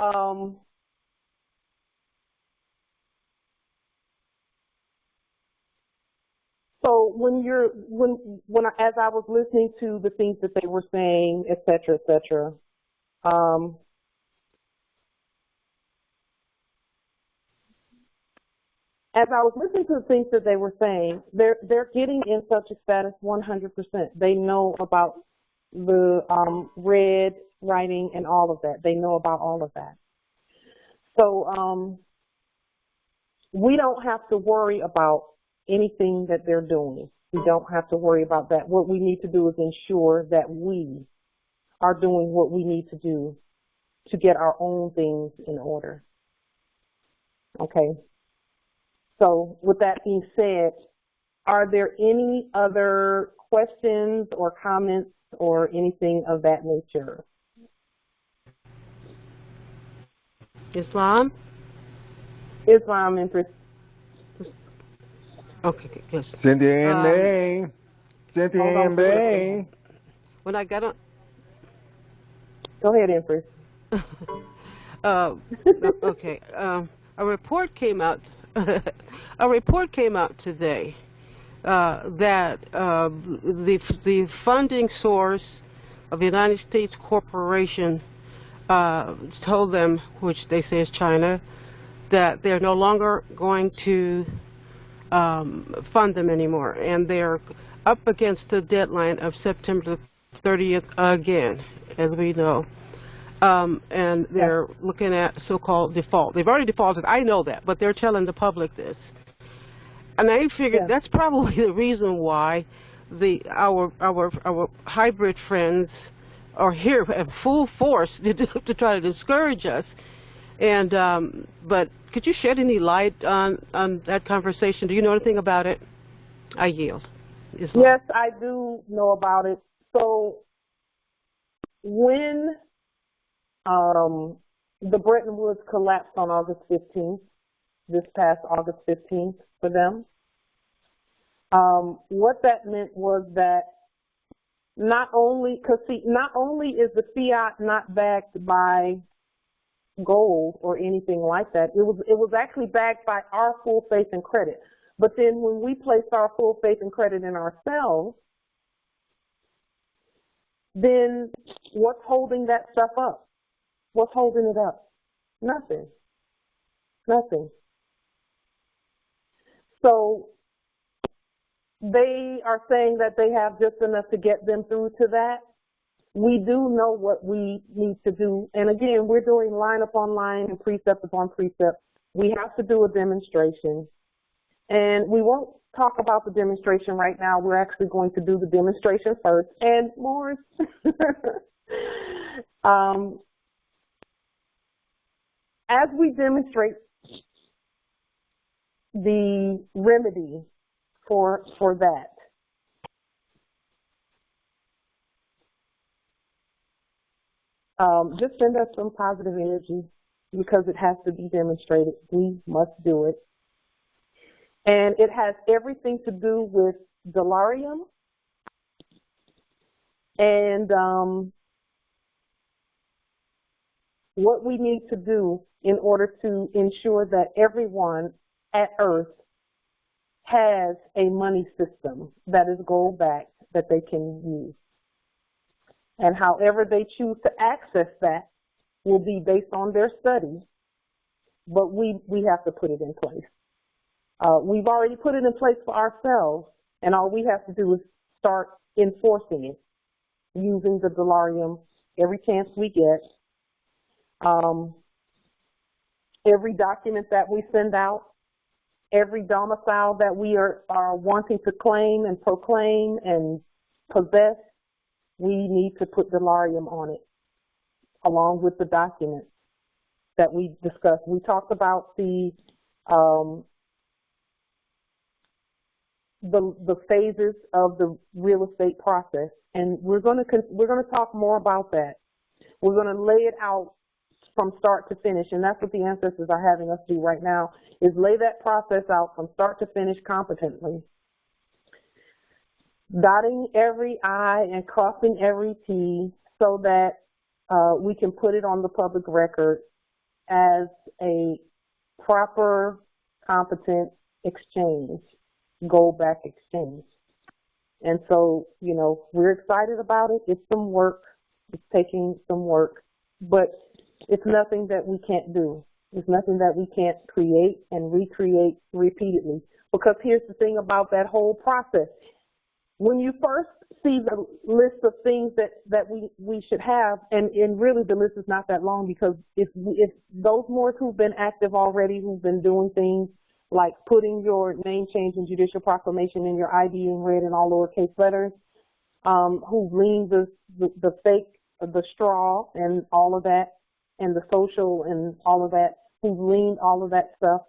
as I was listening to the things that they were saying, et cetera, as I was listening to the things that they were saying, they're getting in such a status 100%. They know about the red writing and all of that. They know about all of that. So we don't have to worry about anything that they're doing. We don't have to worry about that. What we need to do is ensure that we are doing what we need to do to get our own things in order. Okay. So with that being said, are there any other questions or comments or anything of that nature? Islam, Empress. okay, yes. Cynthia and May. Cynthia and May. When I got on, Go ahead, Empress. okay, a report came out. A report came out today that the funding source of the United States corporation told them, which they say is China, that they're no longer going to fund them anymore, and they're up against the deadline of September 30th again, as we know. And they're looking at so-called default. They've already defaulted. I know that, but they're telling the public this. And I figured that's probably the reason why our hybrid friends are here at full force to try to discourage us. And but could you shed any light on that conversation? Do you know anything about it? I yield. Islam. Yes, I do know about it. So when The Bretton Woods collapsed on August 15th, this past August 15th for them. What that meant was that not only is the fiat not backed by gold or anything like that, it was actually backed by our full faith and credit. But then when we placed our full faith and credit in ourselves, then what's holding that stuff up? What's holding it up? Nothing. Nothing. So they are saying that they have just enough to get them through to that. We do know what we need to do. And again, we're doing line upon line and precept upon precept. We have to do a demonstration. And we won't talk about the demonstration right now. We're actually going to do the demonstration first. And Morris, as we demonstrate the remedy for that, just send us some positive energy because it has to be demonstrated. We must do it. And it has everything to do with delarium and what we need to do in order to ensure that everyone at Earth has a money system that is gold-backed that they can use. And however they choose to access that will be based on their study, but we have to put it in place. We've already put it in place for ourselves, and all we have to do is start enforcing it, using the delarium every chance we get. Every document that we send out, every domicile that we are wanting to claim and proclaim and possess, we need to put delarium on it, along with the documents that we discussed. We talked about the phases of the real estate process, and we're going to talk more about that. We're going to lay it out from start to finish, and that's what the ancestors are having us do right now, is lay that process out from start to finish competently, dotting every I and crossing every T so that we can put it on the public record as a proper, competent exchange, gold-back exchange. And so, you know, we're excited about it. It's some work. It's taking some work, but it's nothing that we can't do. It's nothing that we can't create and recreate repeatedly. Because here's the thing about that whole process. When you first see the list of things that we should have, and really the list is not that long, because if those Moors who've been active already, who've been doing things like putting your name change and judicial proclamation in your ID in red and all lowercase letters, who've leaned the fake, the straw and all of that, and the social and all of that, who've leaned all of that stuff,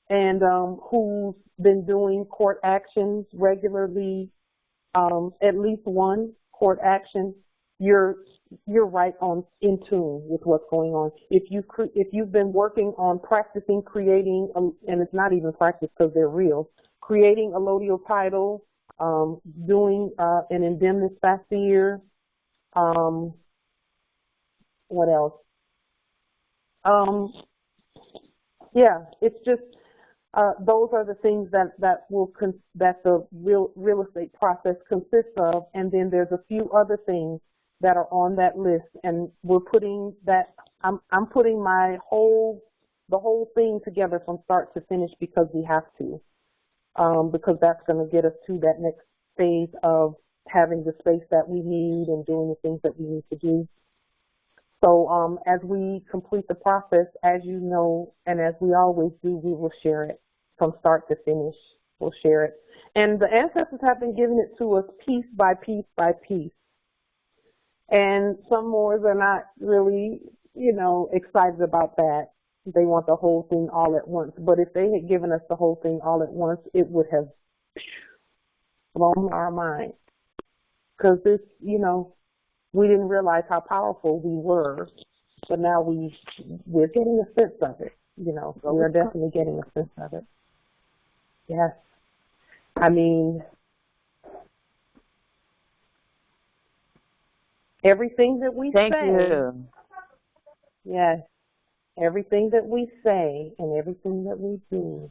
and who's been doing court actions regularly, at least one court action, you're right in tune with what's going on. If you've been working on practicing creating, and it's not even practice because they're real, creating a allodial title, doing an indemnis facere, what else? Yeah, it's just those are the things that the real estate process consists of, and then there's a few other things that are on that list, and we're putting that. I'm putting the whole thing together from start to finish because we have to, because that's going to get us to that next phase of having the space that we need and doing the things that we need to do. So as we complete the process, as you know, and as we always do, we will share it from start to finish. We'll share it. And the ancestors have been giving it to us piece by piece by piece. And some Moors are not really, you know, excited about that. They want the whole thing all at once. But if they had given us the whole thing all at once, it would have blown our mind. Because this, you know, we didn't realize how powerful we were but now we're getting a sense of it. You know, we're definitely getting a sense of it. Yes. I mean, everything that we Thank say. you. Yes. Everything that we say and everything that we do.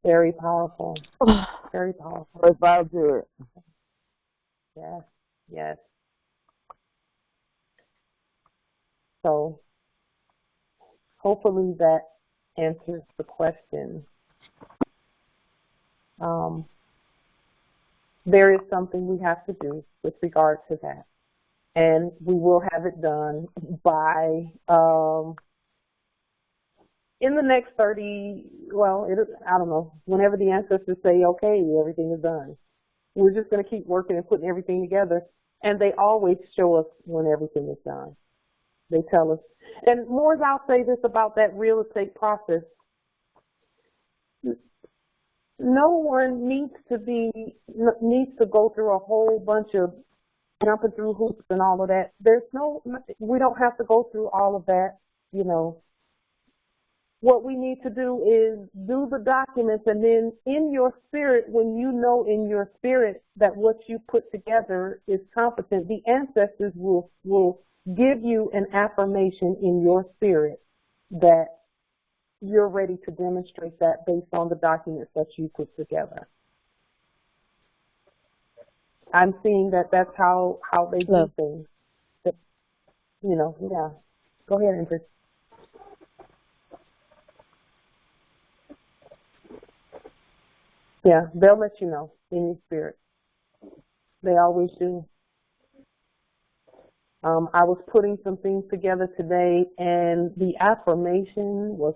Very powerful. Very powerful. If I'll do it. Yes. Yes. So hopefully that answers the question. There is something we have to do with regard to that. And we will have it done by, in the next 30, well, I don't know, whenever the ancestors say, okay, everything is done. We're just going to keep working and putting everything together. And they always show us when everything is done. They tell us. And more, I'll say this about that real estate process. No one needs to go through a whole bunch of jumping through hoops and all of that. We don't have to go through all of that, you know. What we need to do is do the documents, and then in your spirit, when you know in your spirit that what you put together is competent, the ancestors will give you an affirmation in your spirit that you're ready to demonstrate that based on the documents that you put together. I'm seeing that that's how they do things. That, you know, yeah. Go ahead, Ingrid. Yeah, they'll let you know in your spirit. They always do. I was putting some things together today, and the affirmation was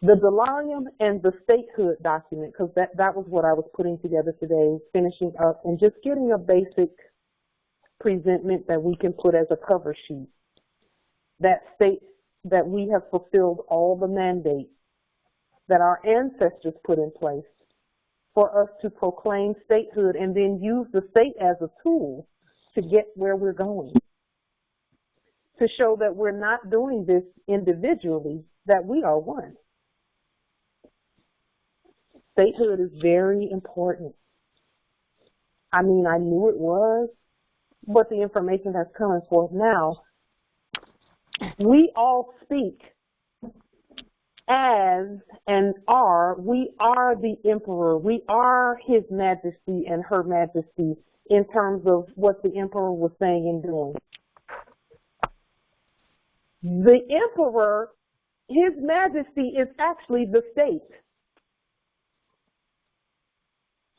the delirium and the statehood document, because that was what I was putting together today, finishing up and just getting a basic presentment that we can put as a cover sheet that states that we have fulfilled all the mandates that our ancestors put in place for us to proclaim statehood and then use the state as a tool to get where we're going, to show that we're not doing this individually, that we are one. Statehood is very important. I mean, I knew it was, but the information that's coming forth now, we all speak as and we are the emperor, we are his majesty and her majesty in terms of what the emperor was saying and doing. The emperor, his majesty, is actually the state.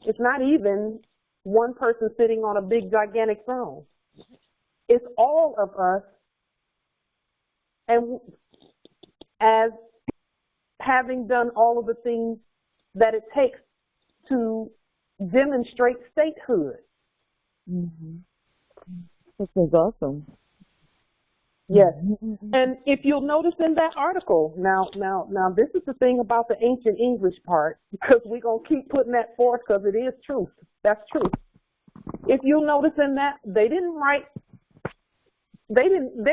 It's not even one person sitting on a big gigantic throne. It's all of us, and as having done all of the things that it takes to demonstrate statehood. Mm-hmm. This is awesome. Yes, and if you'll notice in that article, now this is the thing about the ancient English part, because we're going to keep putting that forth because it is truth. That's truth. If you'll notice in that, they're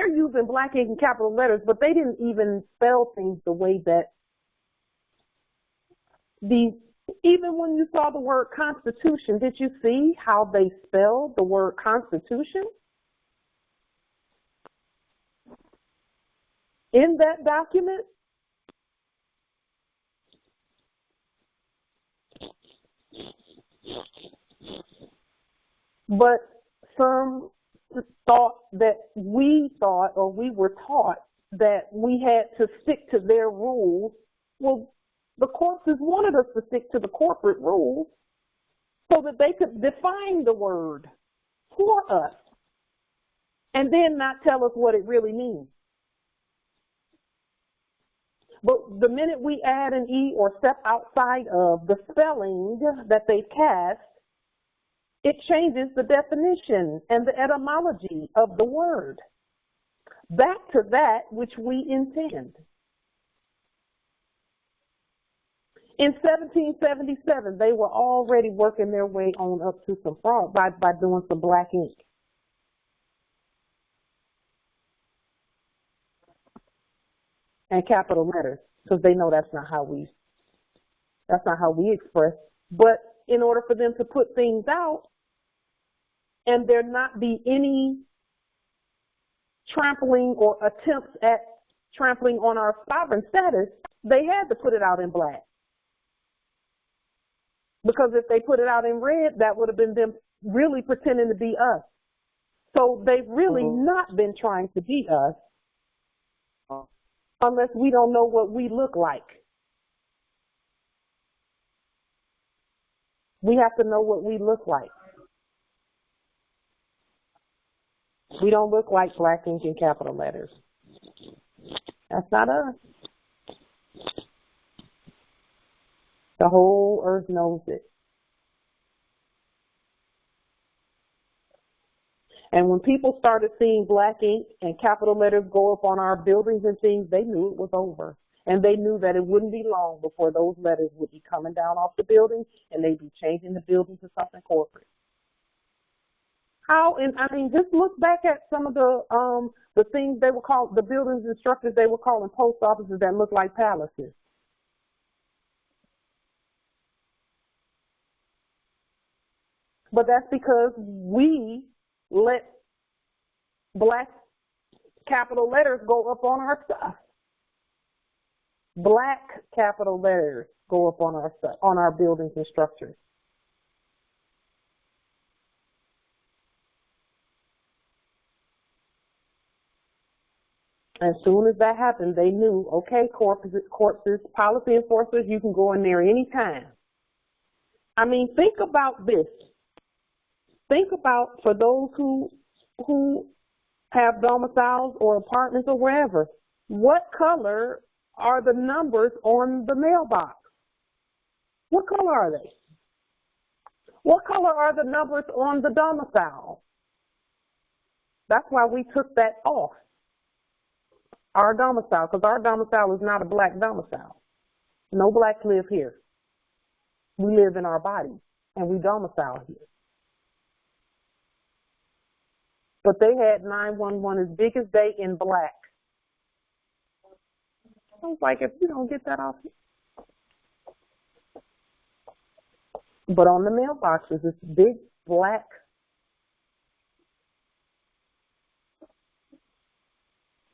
using black ink and capital letters, but they didn't even spell things the way that even when you saw the word constitution, did you see how they spelled the word constitution? In that document, but some we were taught that we had to stick to their rules. Well, the corpses wanted us to stick to the corporate rules so that they could define the word for us and then not tell us what it really means. But the minute we add an E or step outside of the spelling that they've cast, it changes the definition and the etymology of the word back to that which we intend. In 1777, they were already working their way on up to some fraud by doing some black ink. and capital letters, because they know that's not how we express. But in order for them to put things out and there not be any trampling or attempts at trampling on our sovereign status, they had to put it out in black. Because if they put it out in red, that would have been them really pretending to be us. So they've really not been trying to be us unless we don't know what we look like. We have to know what we look like. We don't look like black ink and capital letters. That's not us. The whole earth knows it. And when people started seeing black ink and capital letters go up on our buildings and things, they knew it was over. And they knew that it wouldn't be long before those letters would be coming down off the building and they'd be changing the building to something corporate. How, and I mean, just look back at some of the things they were called, the buildings and structures they were calling post offices that look like palaces. But that's because we let black capital letters go up on our stuff. Black capital letters go up on our stuff, on our buildings and structures. As soon as that happened, they knew, okay, corpses, policy enforcers, you can go in there anytime. I mean, think about this. Think about, for those who have domiciles or apartments or wherever, what color are the numbers on the mailbox? What color are they? What color are the numbers on the domicile? That's why we took that off. Our domicile, because our domicile is not a black domicile. No blacks live here. We live in our bodies, and we domicile here. But they had 911 as big as day in black. I was like, if you don't get that off. But on the mailboxes, it's big black.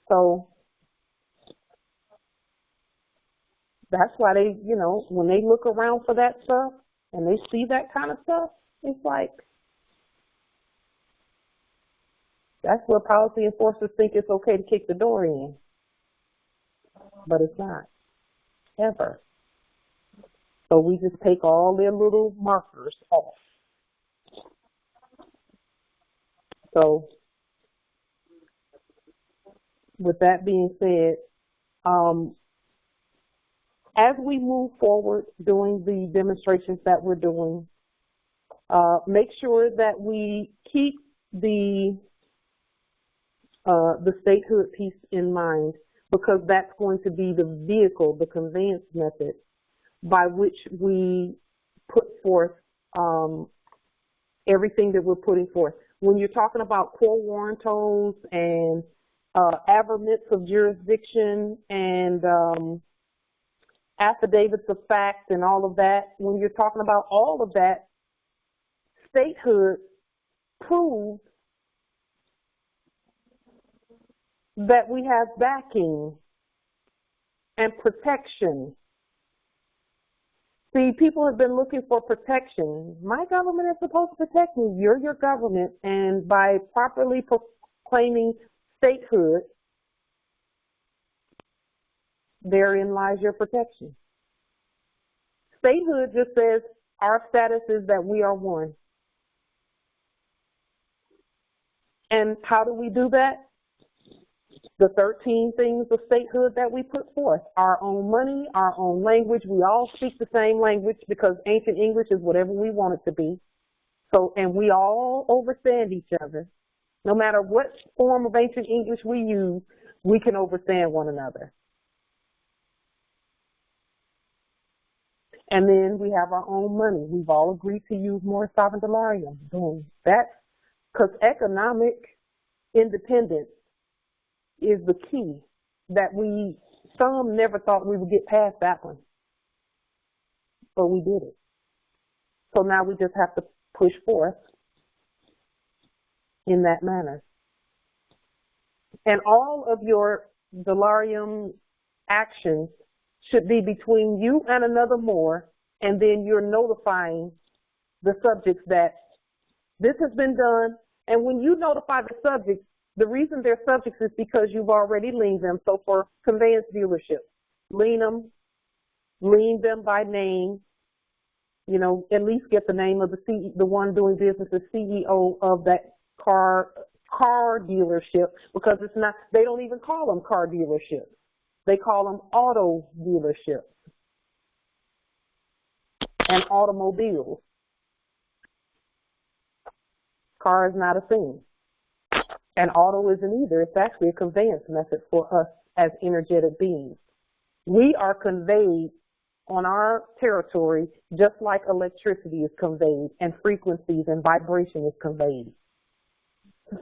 So that's why they, you know, when they look around for that stuff and they see that kind of stuff, it's like, that's where policy enforcers think it's okay to kick the door in. But it's not, ever. So we just take all their little markers off. So with that being said, as we move forward doing the demonstrations that we're doing, make sure that we keep the statehood piece in mind, because that's going to be the vehicle, the conveyance method by which we put forth everything that we're putting forth. When you're talking about quo warrantos and averments of jurisdiction and affidavits of fact and all of that, when you're talking about all of that, statehood proves that we have backing and protection. See, people have been looking for protection. My government is supposed to protect me. You're your government, and by properly proclaiming statehood, therein lies your protection. Statehood just says our status is that we are one. And how do we do that? The 13 things of statehood that we put forth. Our own money, our own language. We all speak the same language because ancient English is whatever we want it to be. So, and we all understand each other. No matter what form of ancient English we use, we can understand one another. And then we have our own money. We've all agreed to use more sovereign dollarium. Boom. That's because economic independence is the key that we some never thought we would get past that one, but we did it. So now we just have to push forth in that manner. And all of your delarium actions should be between you and another more, and then you're notifying the subjects that this has been done. And when you notify the subjects, the reason they're subjects is because you've already liened them. So for conveyance dealership, lien them by name, you know, at least get the name of the one doing business, the CEO of that car dealership, because it's not, they don't even call them car dealerships. They call them auto dealerships and automobiles. Car is not a thing. And auto isn't either. It's actually a conveyance method for us as energetic beings. We are conveyed on our territory just like electricity is conveyed and frequencies and vibration is conveyed.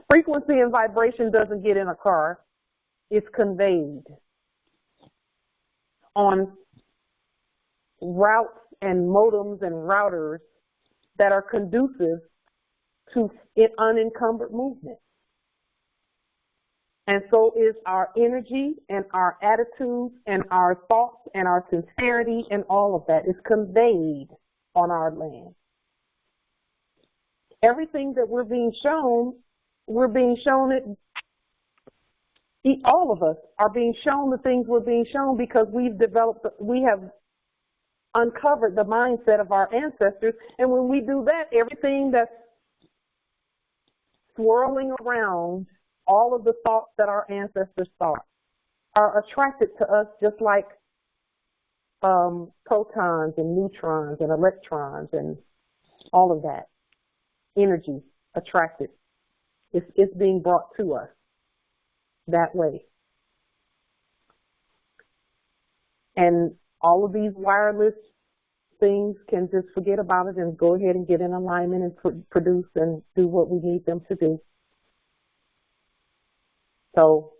Frequency and vibration doesn't get in a car. It's conveyed on routes and modems and routers that are conducive to unencumbered movement. And so is our energy and our attitudes and our thoughts and our sincerity, and all of that is conveyed on our land. Everything that we're being shown it. All of us are being shown the things we're being shown because we have uncovered the mindset of our ancestors. And when we do that, everything that's swirling around, all of the thoughts that our ancestors thought, are attracted to us just like protons and neutrons and electrons and all of that. Energy attracted. It's being brought to us that way. And all of these wireless things can just forget about it and go ahead and get in alignment and produce and do what we need them to do. So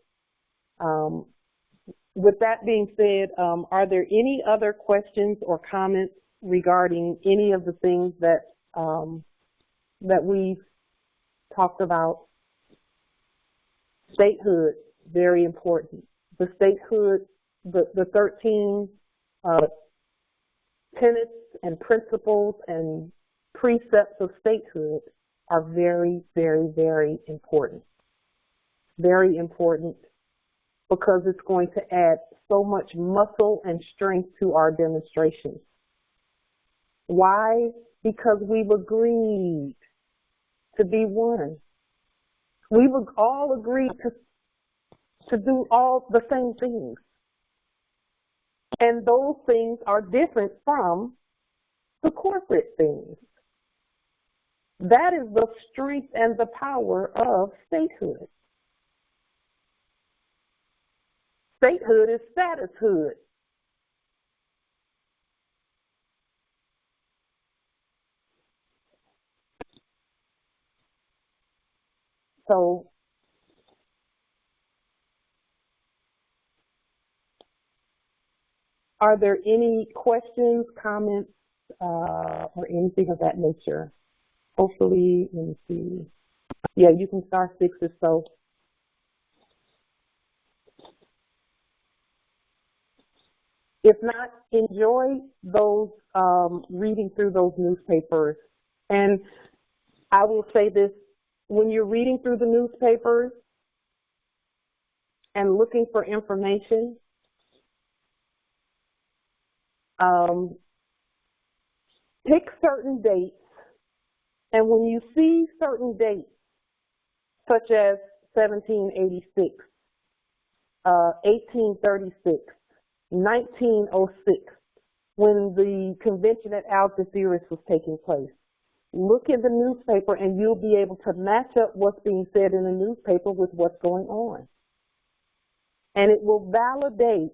with that being said, are there any other questions or comments regarding any of the things that that we've talked about? Statehood, very important. The statehood, the 13 tenets and principles and precepts of statehood are very, very, very important. Very important because it's going to add so much muscle and strength to our demonstrations. Why? Because we've agreed to be one. We've all agreed to do all the same things. And those things are different from the corporate things. That is the strength and the power of statehood. Statehood is statushood. So are there any questions, comments, or anything of that nature? Hopefully, let me see. Yeah, you can start 6 or so. If not, enjoy those, reading through those newspapers. And I will say this, when you're reading through the newspapers and looking for information, pick certain dates, and when you see certain dates, such as 1786, 1836, 1906, when the convention at Algeciras was taking place, look in the newspaper and you'll be able to match up what's being said in the newspaper with what's going on. And it will validate,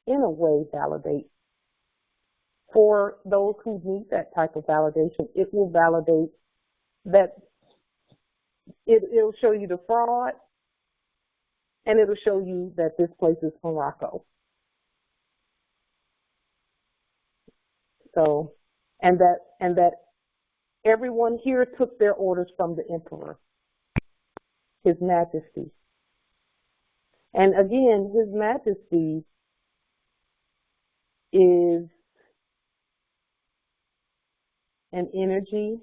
in a way validate, for those who need that type of validation, it will validate that it'll show you the fraud, and it'll show you that this place is Morocco. So, and that everyone here took their orders from the emperor, His Majesty. And again, His Majesty is an energy.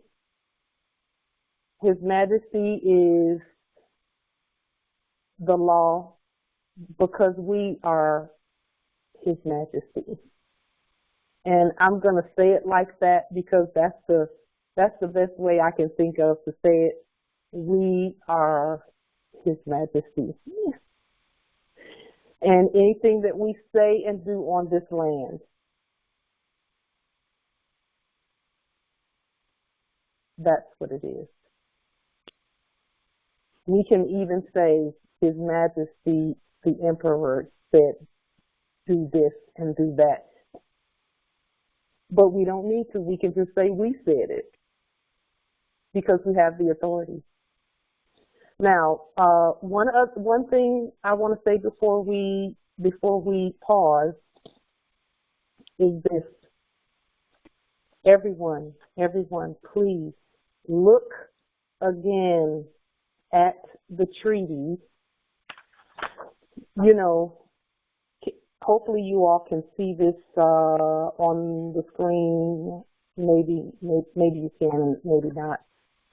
His Majesty is the law, because we are His Majesty. And I'm going to say it like that because that's the best way I can think of to say it. We are His Majesty. And anything that we say and do on this land, that's what it is. We can even say His Majesty, the Emperor, said, do this and do that. But we don't need to. We can just say we said it because we have the authority. Now, one thing I want to say before we pause is this. Everyone, please look again at the treaty. You know, hopefully you all can see this on the screen. Maybe you can, maybe not.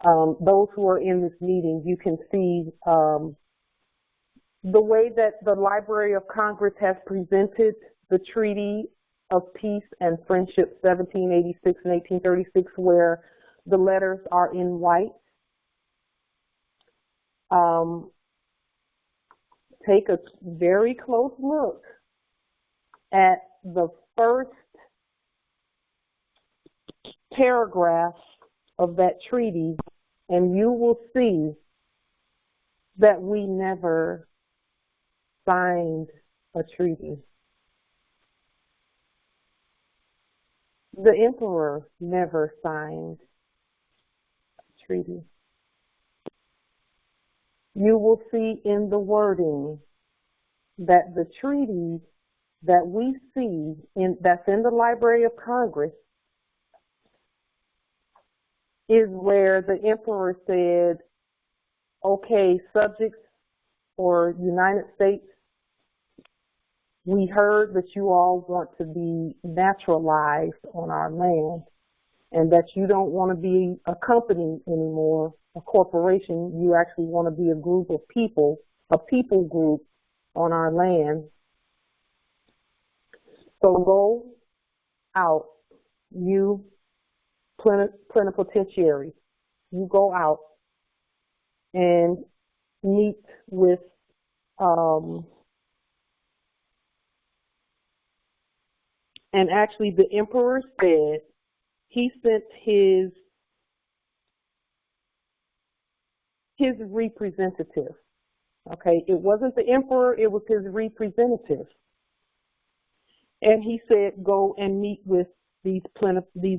Those who are in this meeting, you can see the way that the Library of Congress has presented the Treaty of Peace and Friendship 1786 and 1836, where the letters are in white. Take a very close look at the first paragraph of that treaty, and you will see that we never signed a treaty. The emperor never signed a treaty. You will see in the wording that the treaty that we see that's in the Library of Congress is where the emperor said, okay, subjects or United States, we heard that you all want to be naturalized on our land and that you don't want to be a company anymore, a corporation. You actually want to be a group of people, a people group on our land. So go out, you plenipotentiary, you go out and meet with and actually the emperor said he sent his representative. Okay, it wasn't the emperor, it was his representative. And he said, go and meet with these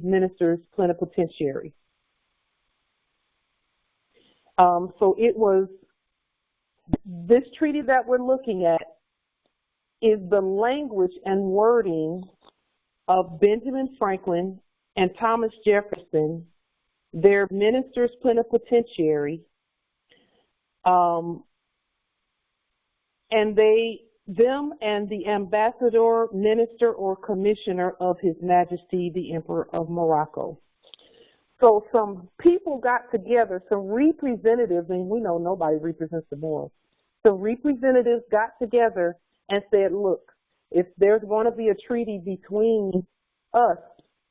ministers plenipotentiary. So it was, this treaty that we're looking at is the language and wording of Benjamin Franklin and Thomas Jefferson, their ministers plenipotentiary, and them and the ambassador, minister, or commissioner of His Majesty, the Emperor of Morocco. So some people got together, some representatives, and we know nobody represents the Moors. Some representatives got together and said, look, if there's going to be a treaty between us,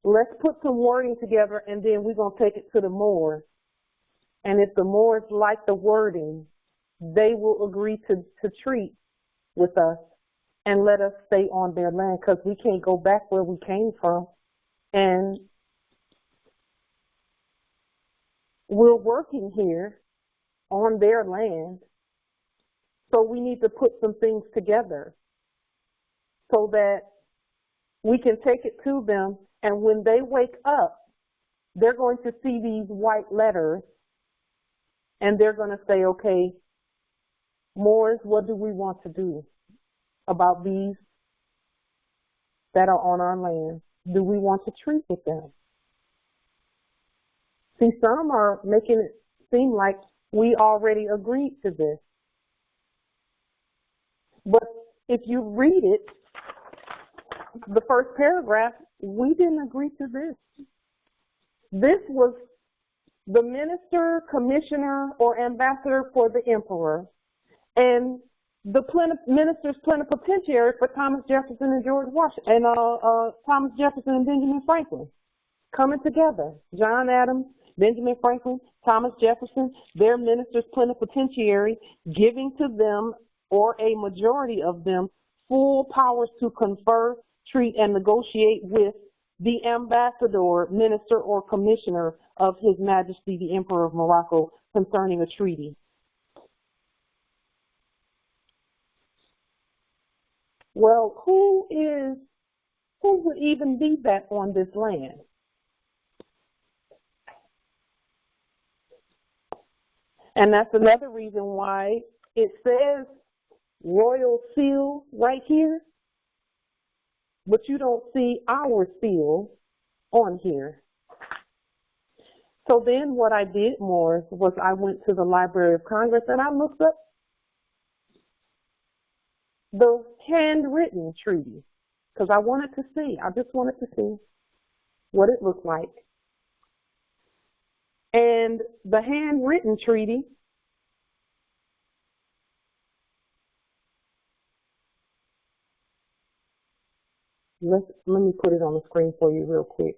let's put some wording together and then we're going to take it to the Moors. And if the Moors like the wording, they will agree to treat with us and let us stay on their land, because we can't go back where we came from. And we're working here on their land, so we need to put some things together so that we can take it to them, and when they wake up, they're going to see these white letters and they're going to say, okay, Moors, what do we want to do about these that are on our land? Do we want to treat with them? See, some are making it seem like we already agreed to this. But if you read it, the first paragraph, we didn't agree to this. This was the minister, commissioner, or ambassador for the emperor, and the ministers plenipotentiary for Thomas Jefferson and George Washington, and Thomas Jefferson and Benjamin Franklin, coming together. John Adams, Benjamin Franklin, Thomas Jefferson, their ministers plenipotentiary, giving to them, or a majority of them, full powers to confer, treat, and negotiate with the ambassador, minister, or commissioner of His Majesty the Emperor of Morocco concerning a treaty. Well, who would even be that on this land? And that's another reason why it says royal seal right here, but you don't see our seal on here. So then what I did more was I went to the Library of Congress and I looked up the handwritten treaty because I just wanted to see what it looked like. And the handwritten treaty let me put it on the screen for you real quick.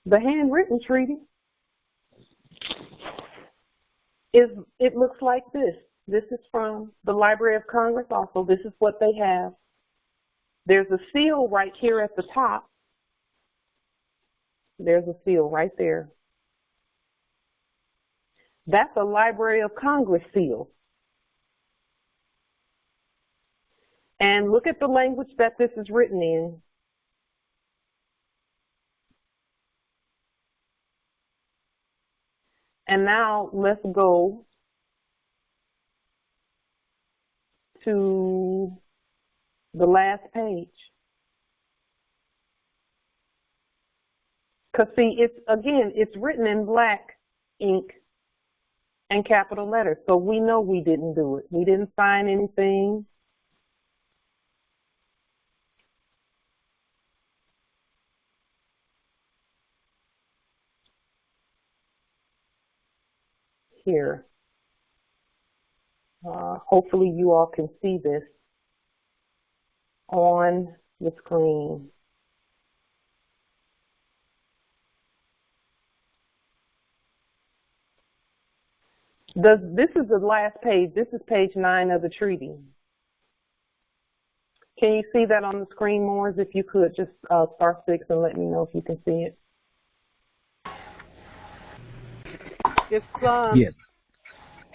The handwritten treaty it looks like this. This is from the Library of Congress also. This is what they have. There's a seal right here at the top. There's a seal right there. That's a Library of Congress seal. And look at the language that this is written in. And now let's go to the last page. Because see, it's written in black ink and capital letters. So we know we didn't do it. We didn't sign anything. Here. Hopefully you all can see this on the screen. This is the last page. This is page 9 of the treaty. Can you see that on the screen, Moors? If you could just star 6 and let me know if you can see it. It's Yes.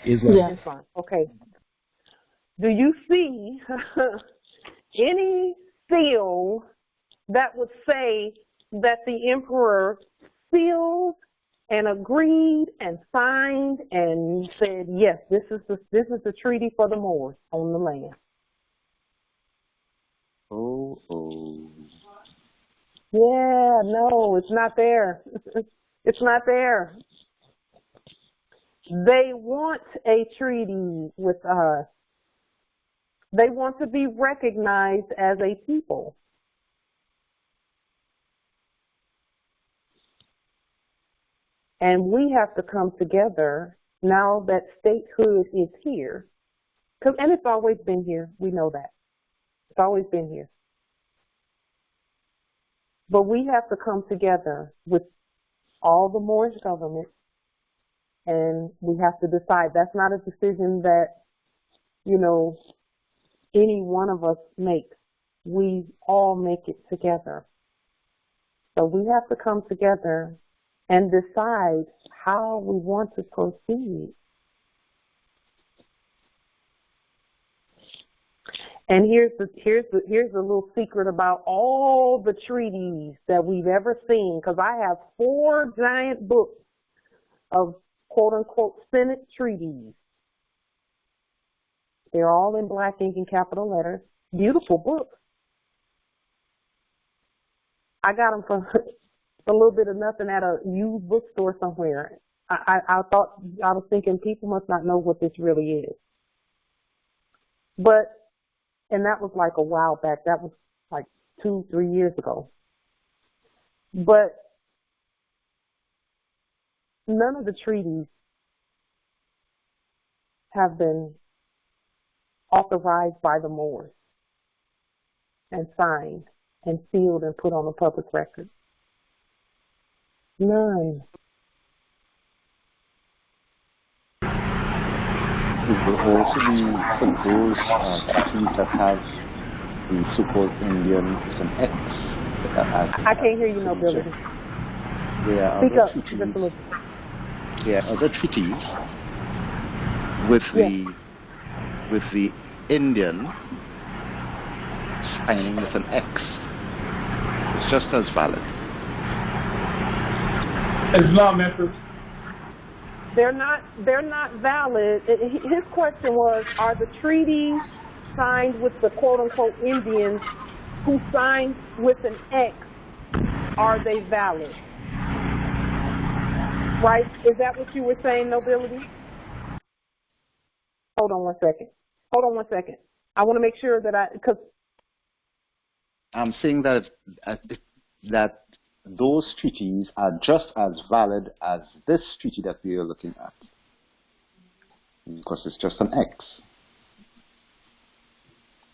It's fine. Okay. Do you see any seal that would say that the emperor sealed and agreed and signed and said, yes, this is the treaty for the Moors on the land? Yeah, no, it's not there. It's not there. They want a treaty with us. They want to be recognized as a people. And we have to come together now that statehood is here. And it's always been here. We know that. It's always been here. But we have to come together with all the Moorish government, and we have to decide. That's not a decision that, any one of us makes. We all make it together. So we have to come together and decide how we want to proceed. And here's the little secret about all the treaties that we've ever seen, because I have 4 giant books of quote-unquote Senate treaties. They're all in black ink and capital letters. Beautiful books. I got them for a little bit of nothing at a used bookstore somewhere. I was thinking people must not know what this really is. And that was like a while back. That was like 2-3 years ago. But none of the treaties have been authorized by the Moors and signed and sealed and put on the public record. None. It will also be for those treaties that have the so-called Indian with an X. I can't hear you, Nobility. There are Speak other up. treaties. Just a little. There are other treaties with the Indian signing with an X. It's just as valid. Islam interest. They're not valid. His question was, are the treaties signed with the quote-unquote Indians who signed with an X, are they valid? Right? Is that what you were saying, Nobility? Hold on one second. I want to make sure that because I'm saying that that those treaties are just as valid as this treaty that we are looking at, because it's just an X.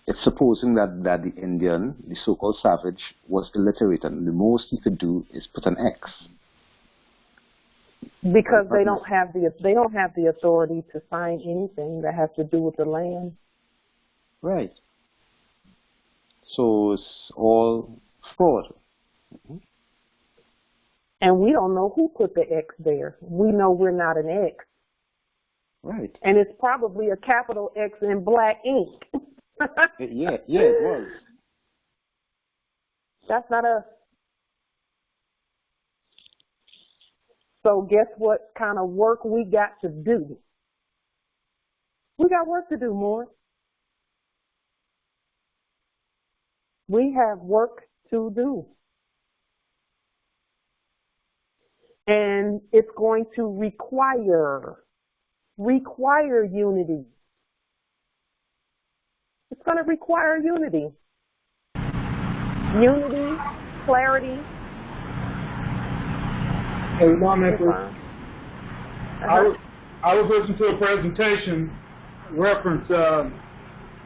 It's supposing that the Indian, the so-called savage, was illiterate, and the most he could do is put an X. Because they don't have the authority to sign anything that has to do with the land. Right. So it's all fraud. Mm-hmm. And we don't know who put the X there. We know we're not an X. Right. And it's probably a capital X in black ink. Yeah, it was. That's not us. So guess what kind of work we got to do? We got work to do, more. We have work to do. And it's going to require unity. It's going to require unity. Unity, clarity. Hey, Mom, I was listening to a presentation reference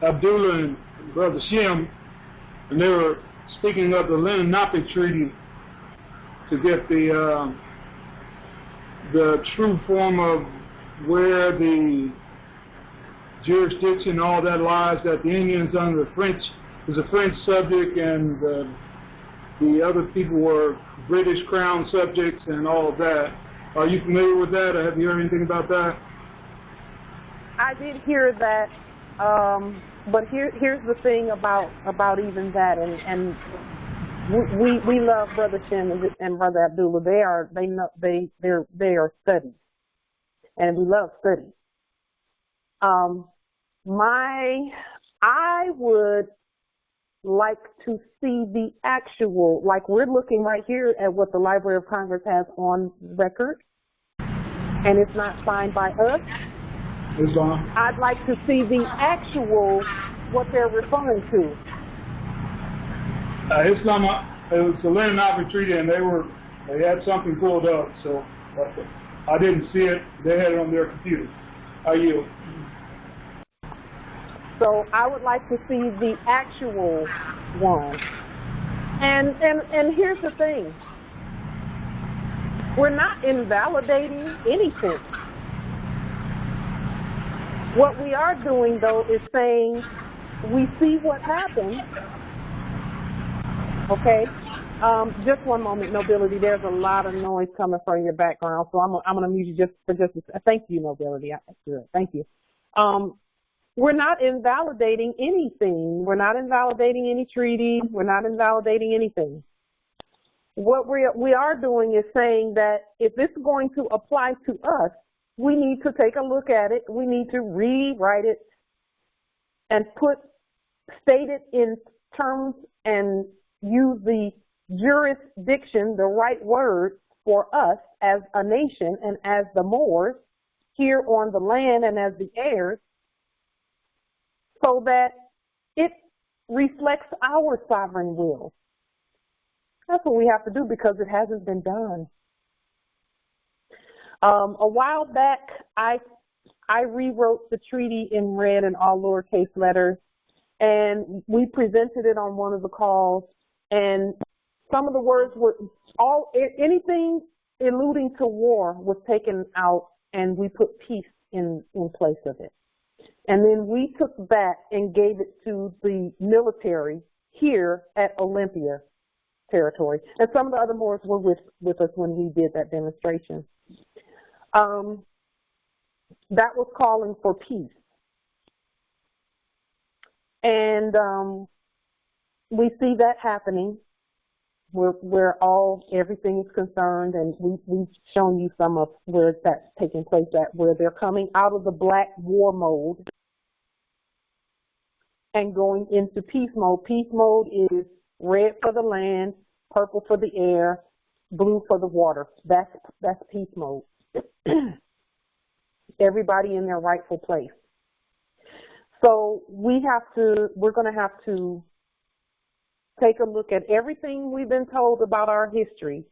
Abdullah and Brother Shem, and they were speaking of the Lenape Treaty to get the true form of where the jurisdiction, all that lies, that the Indians under the French was a French subject, and the other people were British Crown subjects and all of that. Are you familiar with that, or have you heard anything about that? I did hear that, but here's the thing about even that, and we love Brother Shem and Brother Abdullah. They are studies, and we love studies. I would like to see the actual, like we're looking right here at what the Library of Congress has on record, and it's not signed by us. Islam. I'd like to see the actual, what they're referring to. Islam, it was the Lenape Treaty, and they had something pulled up, so I didn't see it. They had it on their computer. I yield. So I would like to see the actual one. And here's the thing. We're not invalidating anything. What we are doing, though, is saying we see what happened. Okay? Just one moment, Nobility. There's a lot of noise coming from your background, so I'm going to mute you just for just a second. Thank you, Nobility. Thank you. we're not invalidating anything. We're not invalidating any treaty. We're not invalidating anything. What we are doing is saying that if this is going to apply to us, we need to take a look at it. We need to rewrite it and state it in terms and use the jurisdiction, the right word for us as a nation and as the Moors here on the land and as the heirs, so that it reflects our sovereign will. That's what we have to do because it hasn't been done. A while back, I rewrote the treaty in red in all lowercase letters, and we presented it on one of the calls, and some of the words were anything alluding to war was taken out, and we put peace in place of it. And then we took that and gave it to the military here at Olympia territory. And some of the other Moors were with us when we did that demonstration. That was calling for peace. And we see that happening where everything is concerned, and we've shown you some of where that's taking place at, where they're coming out of the black war mode and going into peace mode. Peace mode is red for the land, purple for the air, blue for the water. That's peace mode. Everybody in their rightful place. So we're going to have to take a look at everything we've been told about our history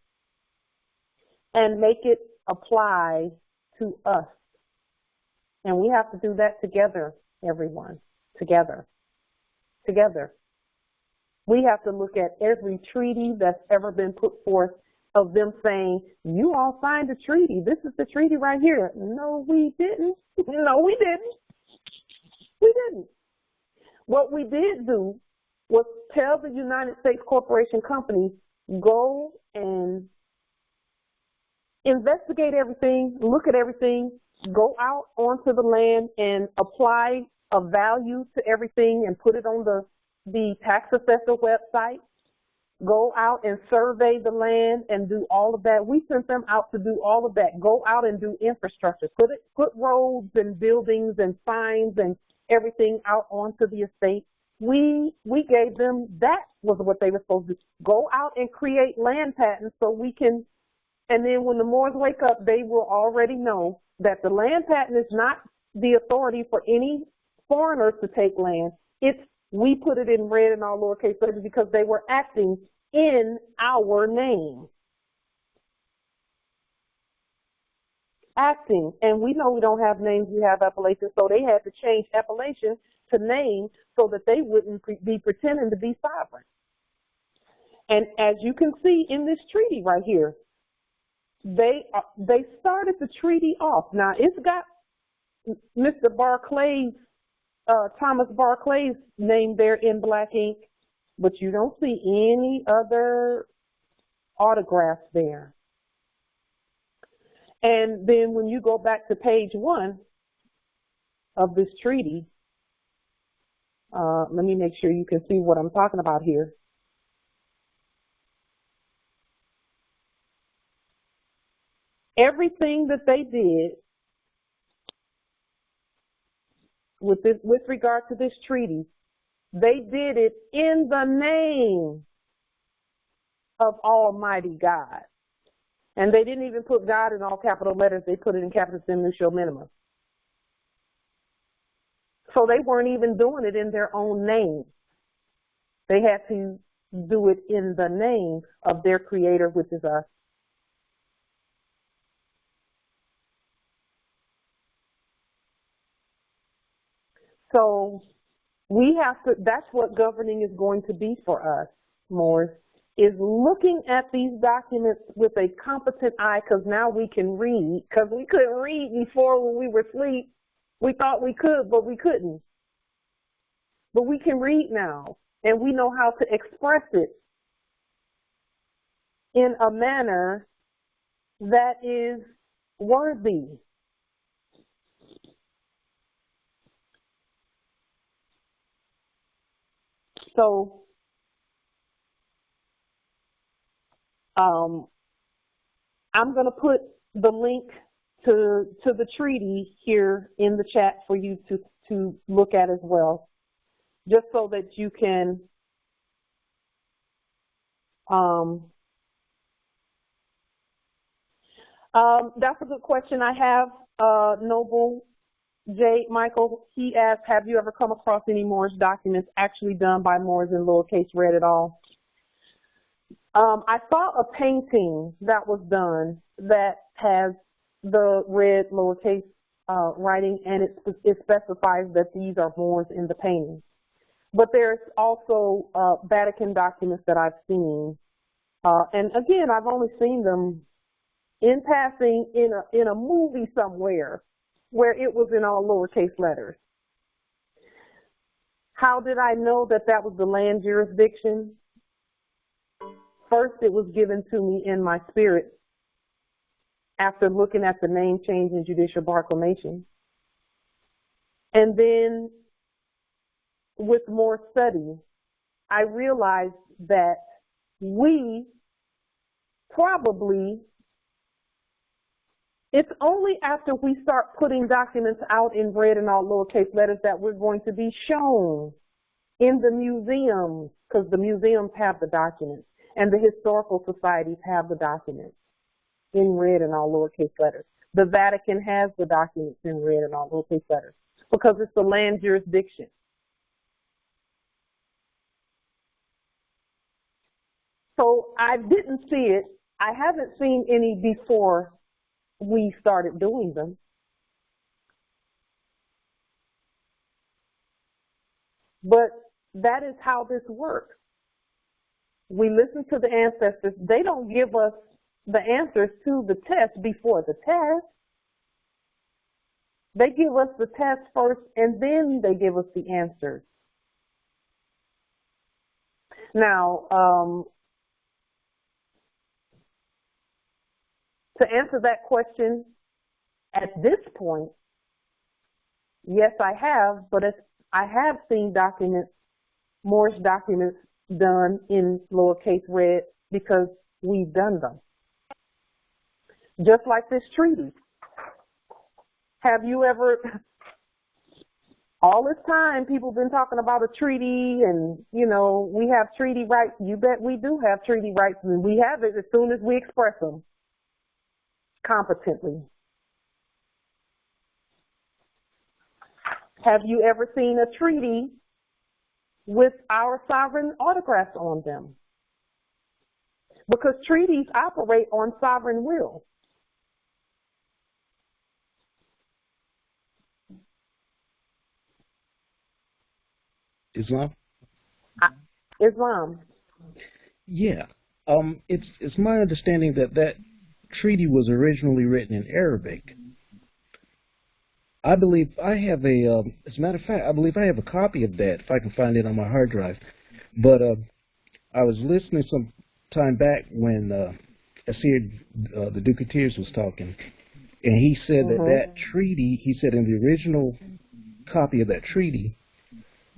and make it apply to us. And we have to do that together, everyone, together. We have to look at every treaty that's ever been put forth of them saying, you all signed a treaty. This is the treaty right here. No, we didn't. No, we didn't. We didn't. What we did do was tell the United States corporation companies, go and investigate everything, look at everything, go out onto the land and apply a value to everything and put it on the tax assessor website. Go out and survey the land and do all of that. We sent them out to do all of that. Go out and do infrastructure. Put roads and buildings and signs and everything out onto the estate. We gave them, that was what they were supposed to do. Go out and create land patents so we can, and then when the Moors wake up, they will already know that the land patent is not the authority for any foreigners to take land. We put it in red in all lowercase letters because they were acting in our name. Acting, and we know we don't have names, we have appellations, so they had to change appellation to name so that they wouldn't be pretending to be sovereign. And as you can see in this treaty right here, they started the treaty off. Now it's got Mr. Barclay's, Thomas Barclay's name there in black ink, but you don't see any other autographs there. And then when you go back to page 1 of this treaty, let me make sure you can see what I'm talking about here. Everything that they did with regard to this treaty, they did it in the name of Almighty God. And they didn't even put God in all capital letters. They put it in capitis diminutio minima. So they weren't even doing it in their own name. They had to do it in the name of their creator, which is us. So we have to, that's what governing is going to be for us, Moors, is looking at these documents with a competent eye, because now we can read, because we couldn't read before when we were asleep. We thought we could, but we couldn't. But we can read now, and we know how to express it in a manner that is worthy. So I'm going to put the link to the treaty here in the chat for you to look at as well, just so that you can that's a good question I have. Noble J. Michael, he asked, have you ever come across any Moorish documents actually done by Moors in lowercase red at all? I saw a painting that was done that has the red lowercase writing, and it specifies that these are Moors in the painting. But there's also Vatican documents that I've seen. And again, I've only seen them in passing in a movie somewhere where it was in all lowercase letters. How did I know that that was the land jurisdiction? First, it was given to me in my spirit after looking at the name change in judicial proclamation. And then with more study, I realized that we probably, it's only after we start putting documents out in red and all lowercase letters that we're going to be shown in the museums, because the museums have the documents and the historical societies have the documents in red and all lowercase letters. The Vatican has the documents in red and all lowercase letters because it's the land jurisdiction. So I didn't see it. I haven't seen any before we started doing them. But that is how this works. We listen to the ancestors. They don't give us the answers to the test before the test. They give us the test first, and then they give us the answers. Now, to answer that question, at this point, yes, I have, but I have seen documents, Moorish documents done in lowercase red because we've done them. Just like this treaty. Have you ever, all this time, people have been talking about a treaty and, you know, we have treaty rights. You bet we do have treaty rights, and we have it as soon as we express them competently. Have you ever seen a treaty with our sovereign autographs on them? Because treaties operate on sovereign will. Islam? Islam. Yeah. It's my understanding that that treaty was originally written in Arabic. I believe I have a, as a matter of fact, I believe I have a copy of that, if I can find it on my hard drive. But I was listening some time back when the Duke of Tears was talking, and he said that that treaty, he said in the original copy of that treaty,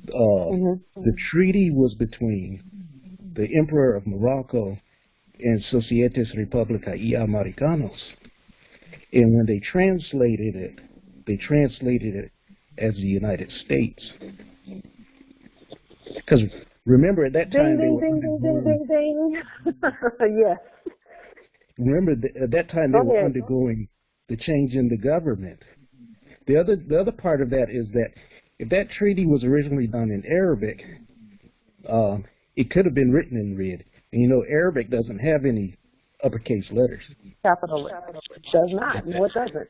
the treaty was between the Emperor of Morocco and Societas Republica y Americanos. And when they translated it as the United States. Because remember at that time Yes. Remember at that time they were undergoing the change in the government. The other part of that is that if that treaty was originally done in Arabic, it could have been written in red. And you know, Arabic doesn't have any uppercase letters. Capital does not. No, it doesn't.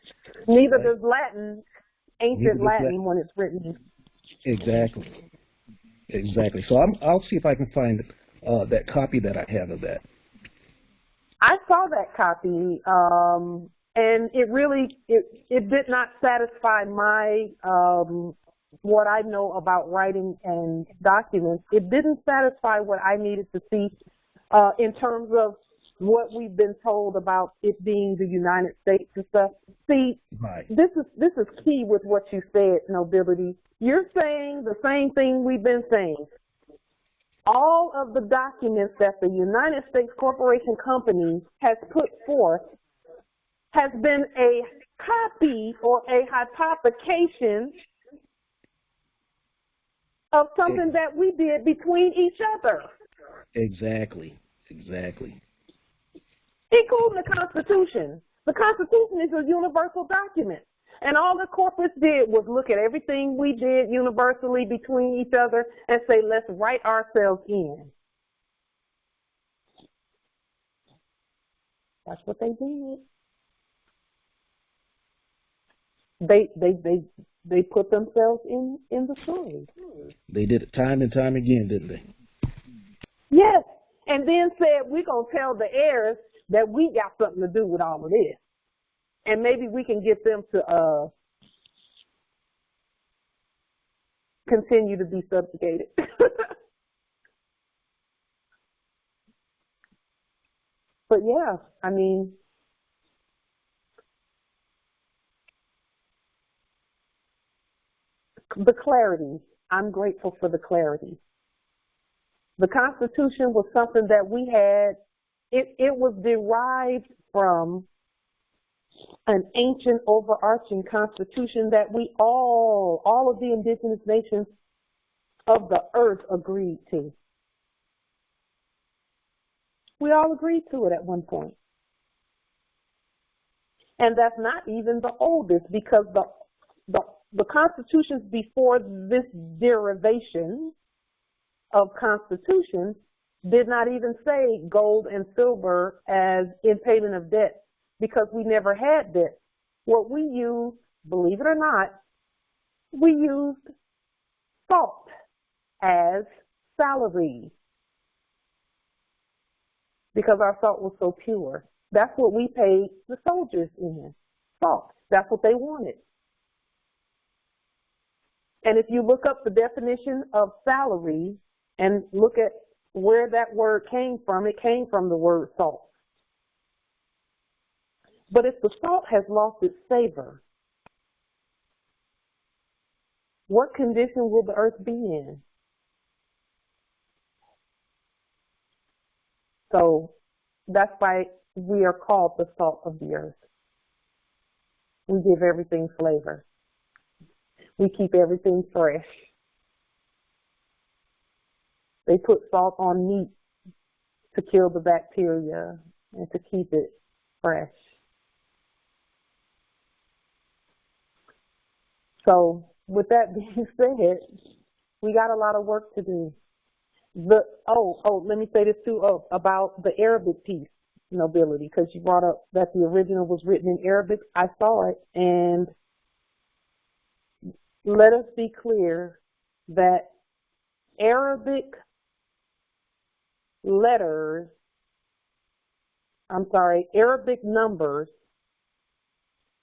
Neither does Latin, ancient Latin, when it's written. Exactly. Exactly. So I'll see if I can find that copy that I have of that. I saw that copy, and it really, it did not satisfy my, what I know about writing and documents. It didn't satisfy what I needed to see in terms of what we've been told about it being the United States and stuff. See, this is key with what you said, Nobility. You're saying the same thing we've been saying. all of the documents that the United States Corporation Company has put forth has been a copy or a hypothecation of something that we did between each other. Exactly. Exactly. Including the Constitution. The Constitution is a universal document. And all the corporates did was look at everything we did universally between each other and say, let's write ourselves in. That's what they did. They put themselves in the story. They did it time and time again, didn't they? Yes. And then said, we're going to tell the heirs that we got something to do with all of this. And maybe we can get them to continue to be subjugated. But yeah, I mean, the clarity. I'm grateful for the clarity. The Constitution was something that we had. It was derived from an ancient overarching constitution that we all of the indigenous nations of the earth agreed to. We all agreed to it at one point. And that's not even the oldest, because the constitutions before this derivation of constitution did not even say gold and silver as in payment of debt, because we never had debt. What we used, believe it or not, we used salt as salary, because our salt was so pure. That's what we paid the soldiers in, salt. That's what they wanted. And if you look up the definition of salary and look at where that word came from, it came from the word salt. But if the salt has lost its savor, what condition will the earth be in? So that's why we are called the salt of the earth. We give everything flavor. We keep everything fresh. They put salt on meat to kill the bacteria and to keep it fresh. So with that being said, we got a lot of work to do. Let me say this too about the Arabic piece, nobility, because you brought up that the original was written in Arabic. I saw it, and let us be clear that Arabic numbers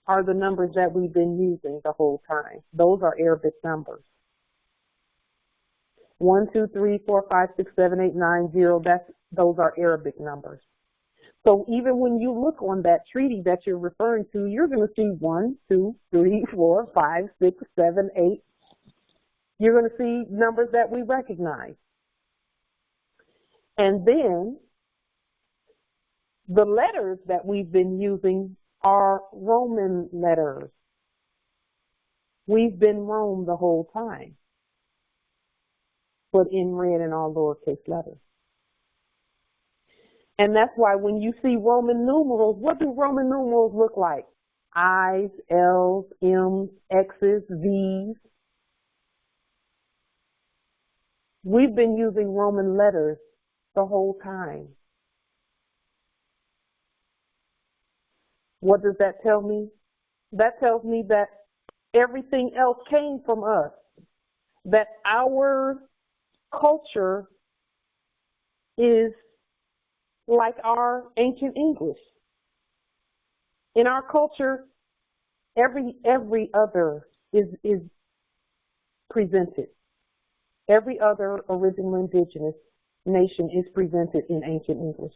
are the numbers that we've been using the whole time. Those are Arabic numbers. 1, 2, 3, 4, 5, 6, 7, 8, 9, 0. Those are Arabic numbers. So even when you look on that treaty that you're referring to, you're going to see 1, 2, 3, 4, 5, 6, 7, 8. You're going to see numbers that we recognize. And then the letters that we've been using are Roman letters. We've been Rome the whole time, but in red and all lowercase letters. And that's why when you see Roman numerals, what do Roman numerals look like? I's, L's, M's, X's, V's. We've been using Roman letters the whole time. What does that tell me? That tells me that everything else came from us, that our culture is like our ancient English. In our culture, every other is presented. Every other original indigenous nation is presented in ancient English,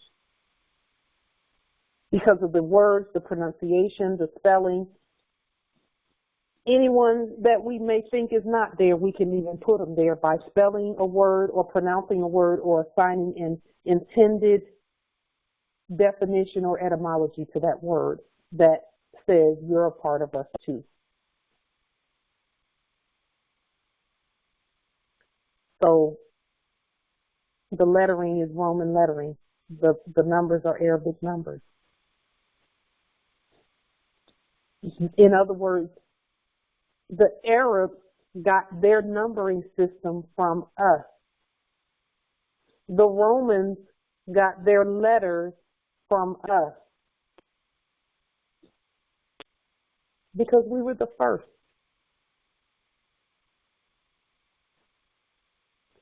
because of the words, the pronunciation, the spelling. anyone that we may think is not there, we can even put them there by spelling a word or pronouncing a word or assigning an intended definition or etymology to that word that says you're a part of us too. So the lettering is Roman lettering. The numbers are Arabic numbers. In other words, the Arabs got their numbering system from us. The Romans got their letters from us because we were the first.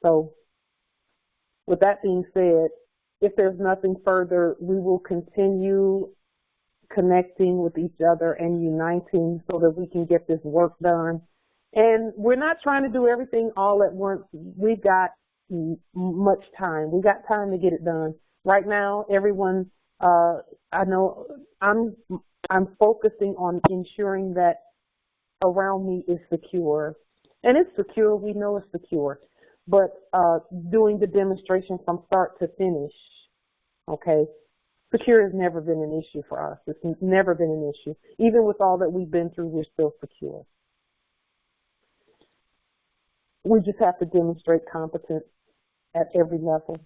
So with that being said, if there's nothing further, we will continue connecting with each other and uniting so that we can get this work done. And we're not trying to do everything all at once. We've got much time. We got time to get it done. Right now, everyone, I know I'm focusing on ensuring that around me is secure. And it's secure. We know it's secure. But doing the demonstration from start to finish, okay, secure has never been an issue for us. It's never been an issue. Even with all that we've been through, we're still secure. We just have to demonstrate competence at every level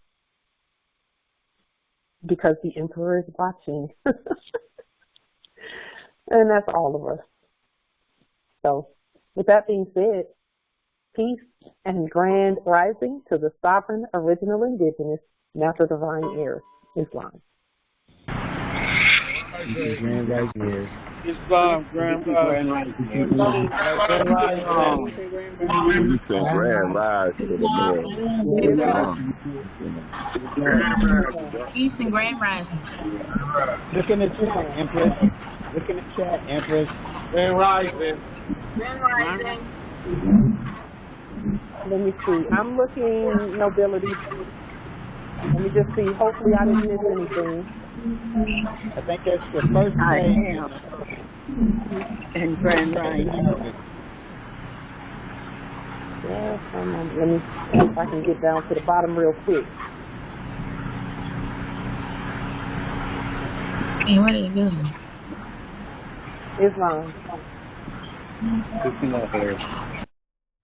because the emperor is watching. And that's all of us. So with that being said, peace and grand rising to the sovereign, original, indigenous, natural, divine heirs, Islam. Grand rising here. Islam, grand rising. Grand rising to the man. Peace and grand rising. Look in the chat, Empress. Look in the chat, Empress. Grand rising. Grand rising. Let me see. I'm looking nobility. Let me just see. Hopefully I didn't miss anything. I think that's the first I day. am. And grand rising. Yes, let me see if I can get down to the bottom real quick. Hey, what are you doing? Islam. Looking over there.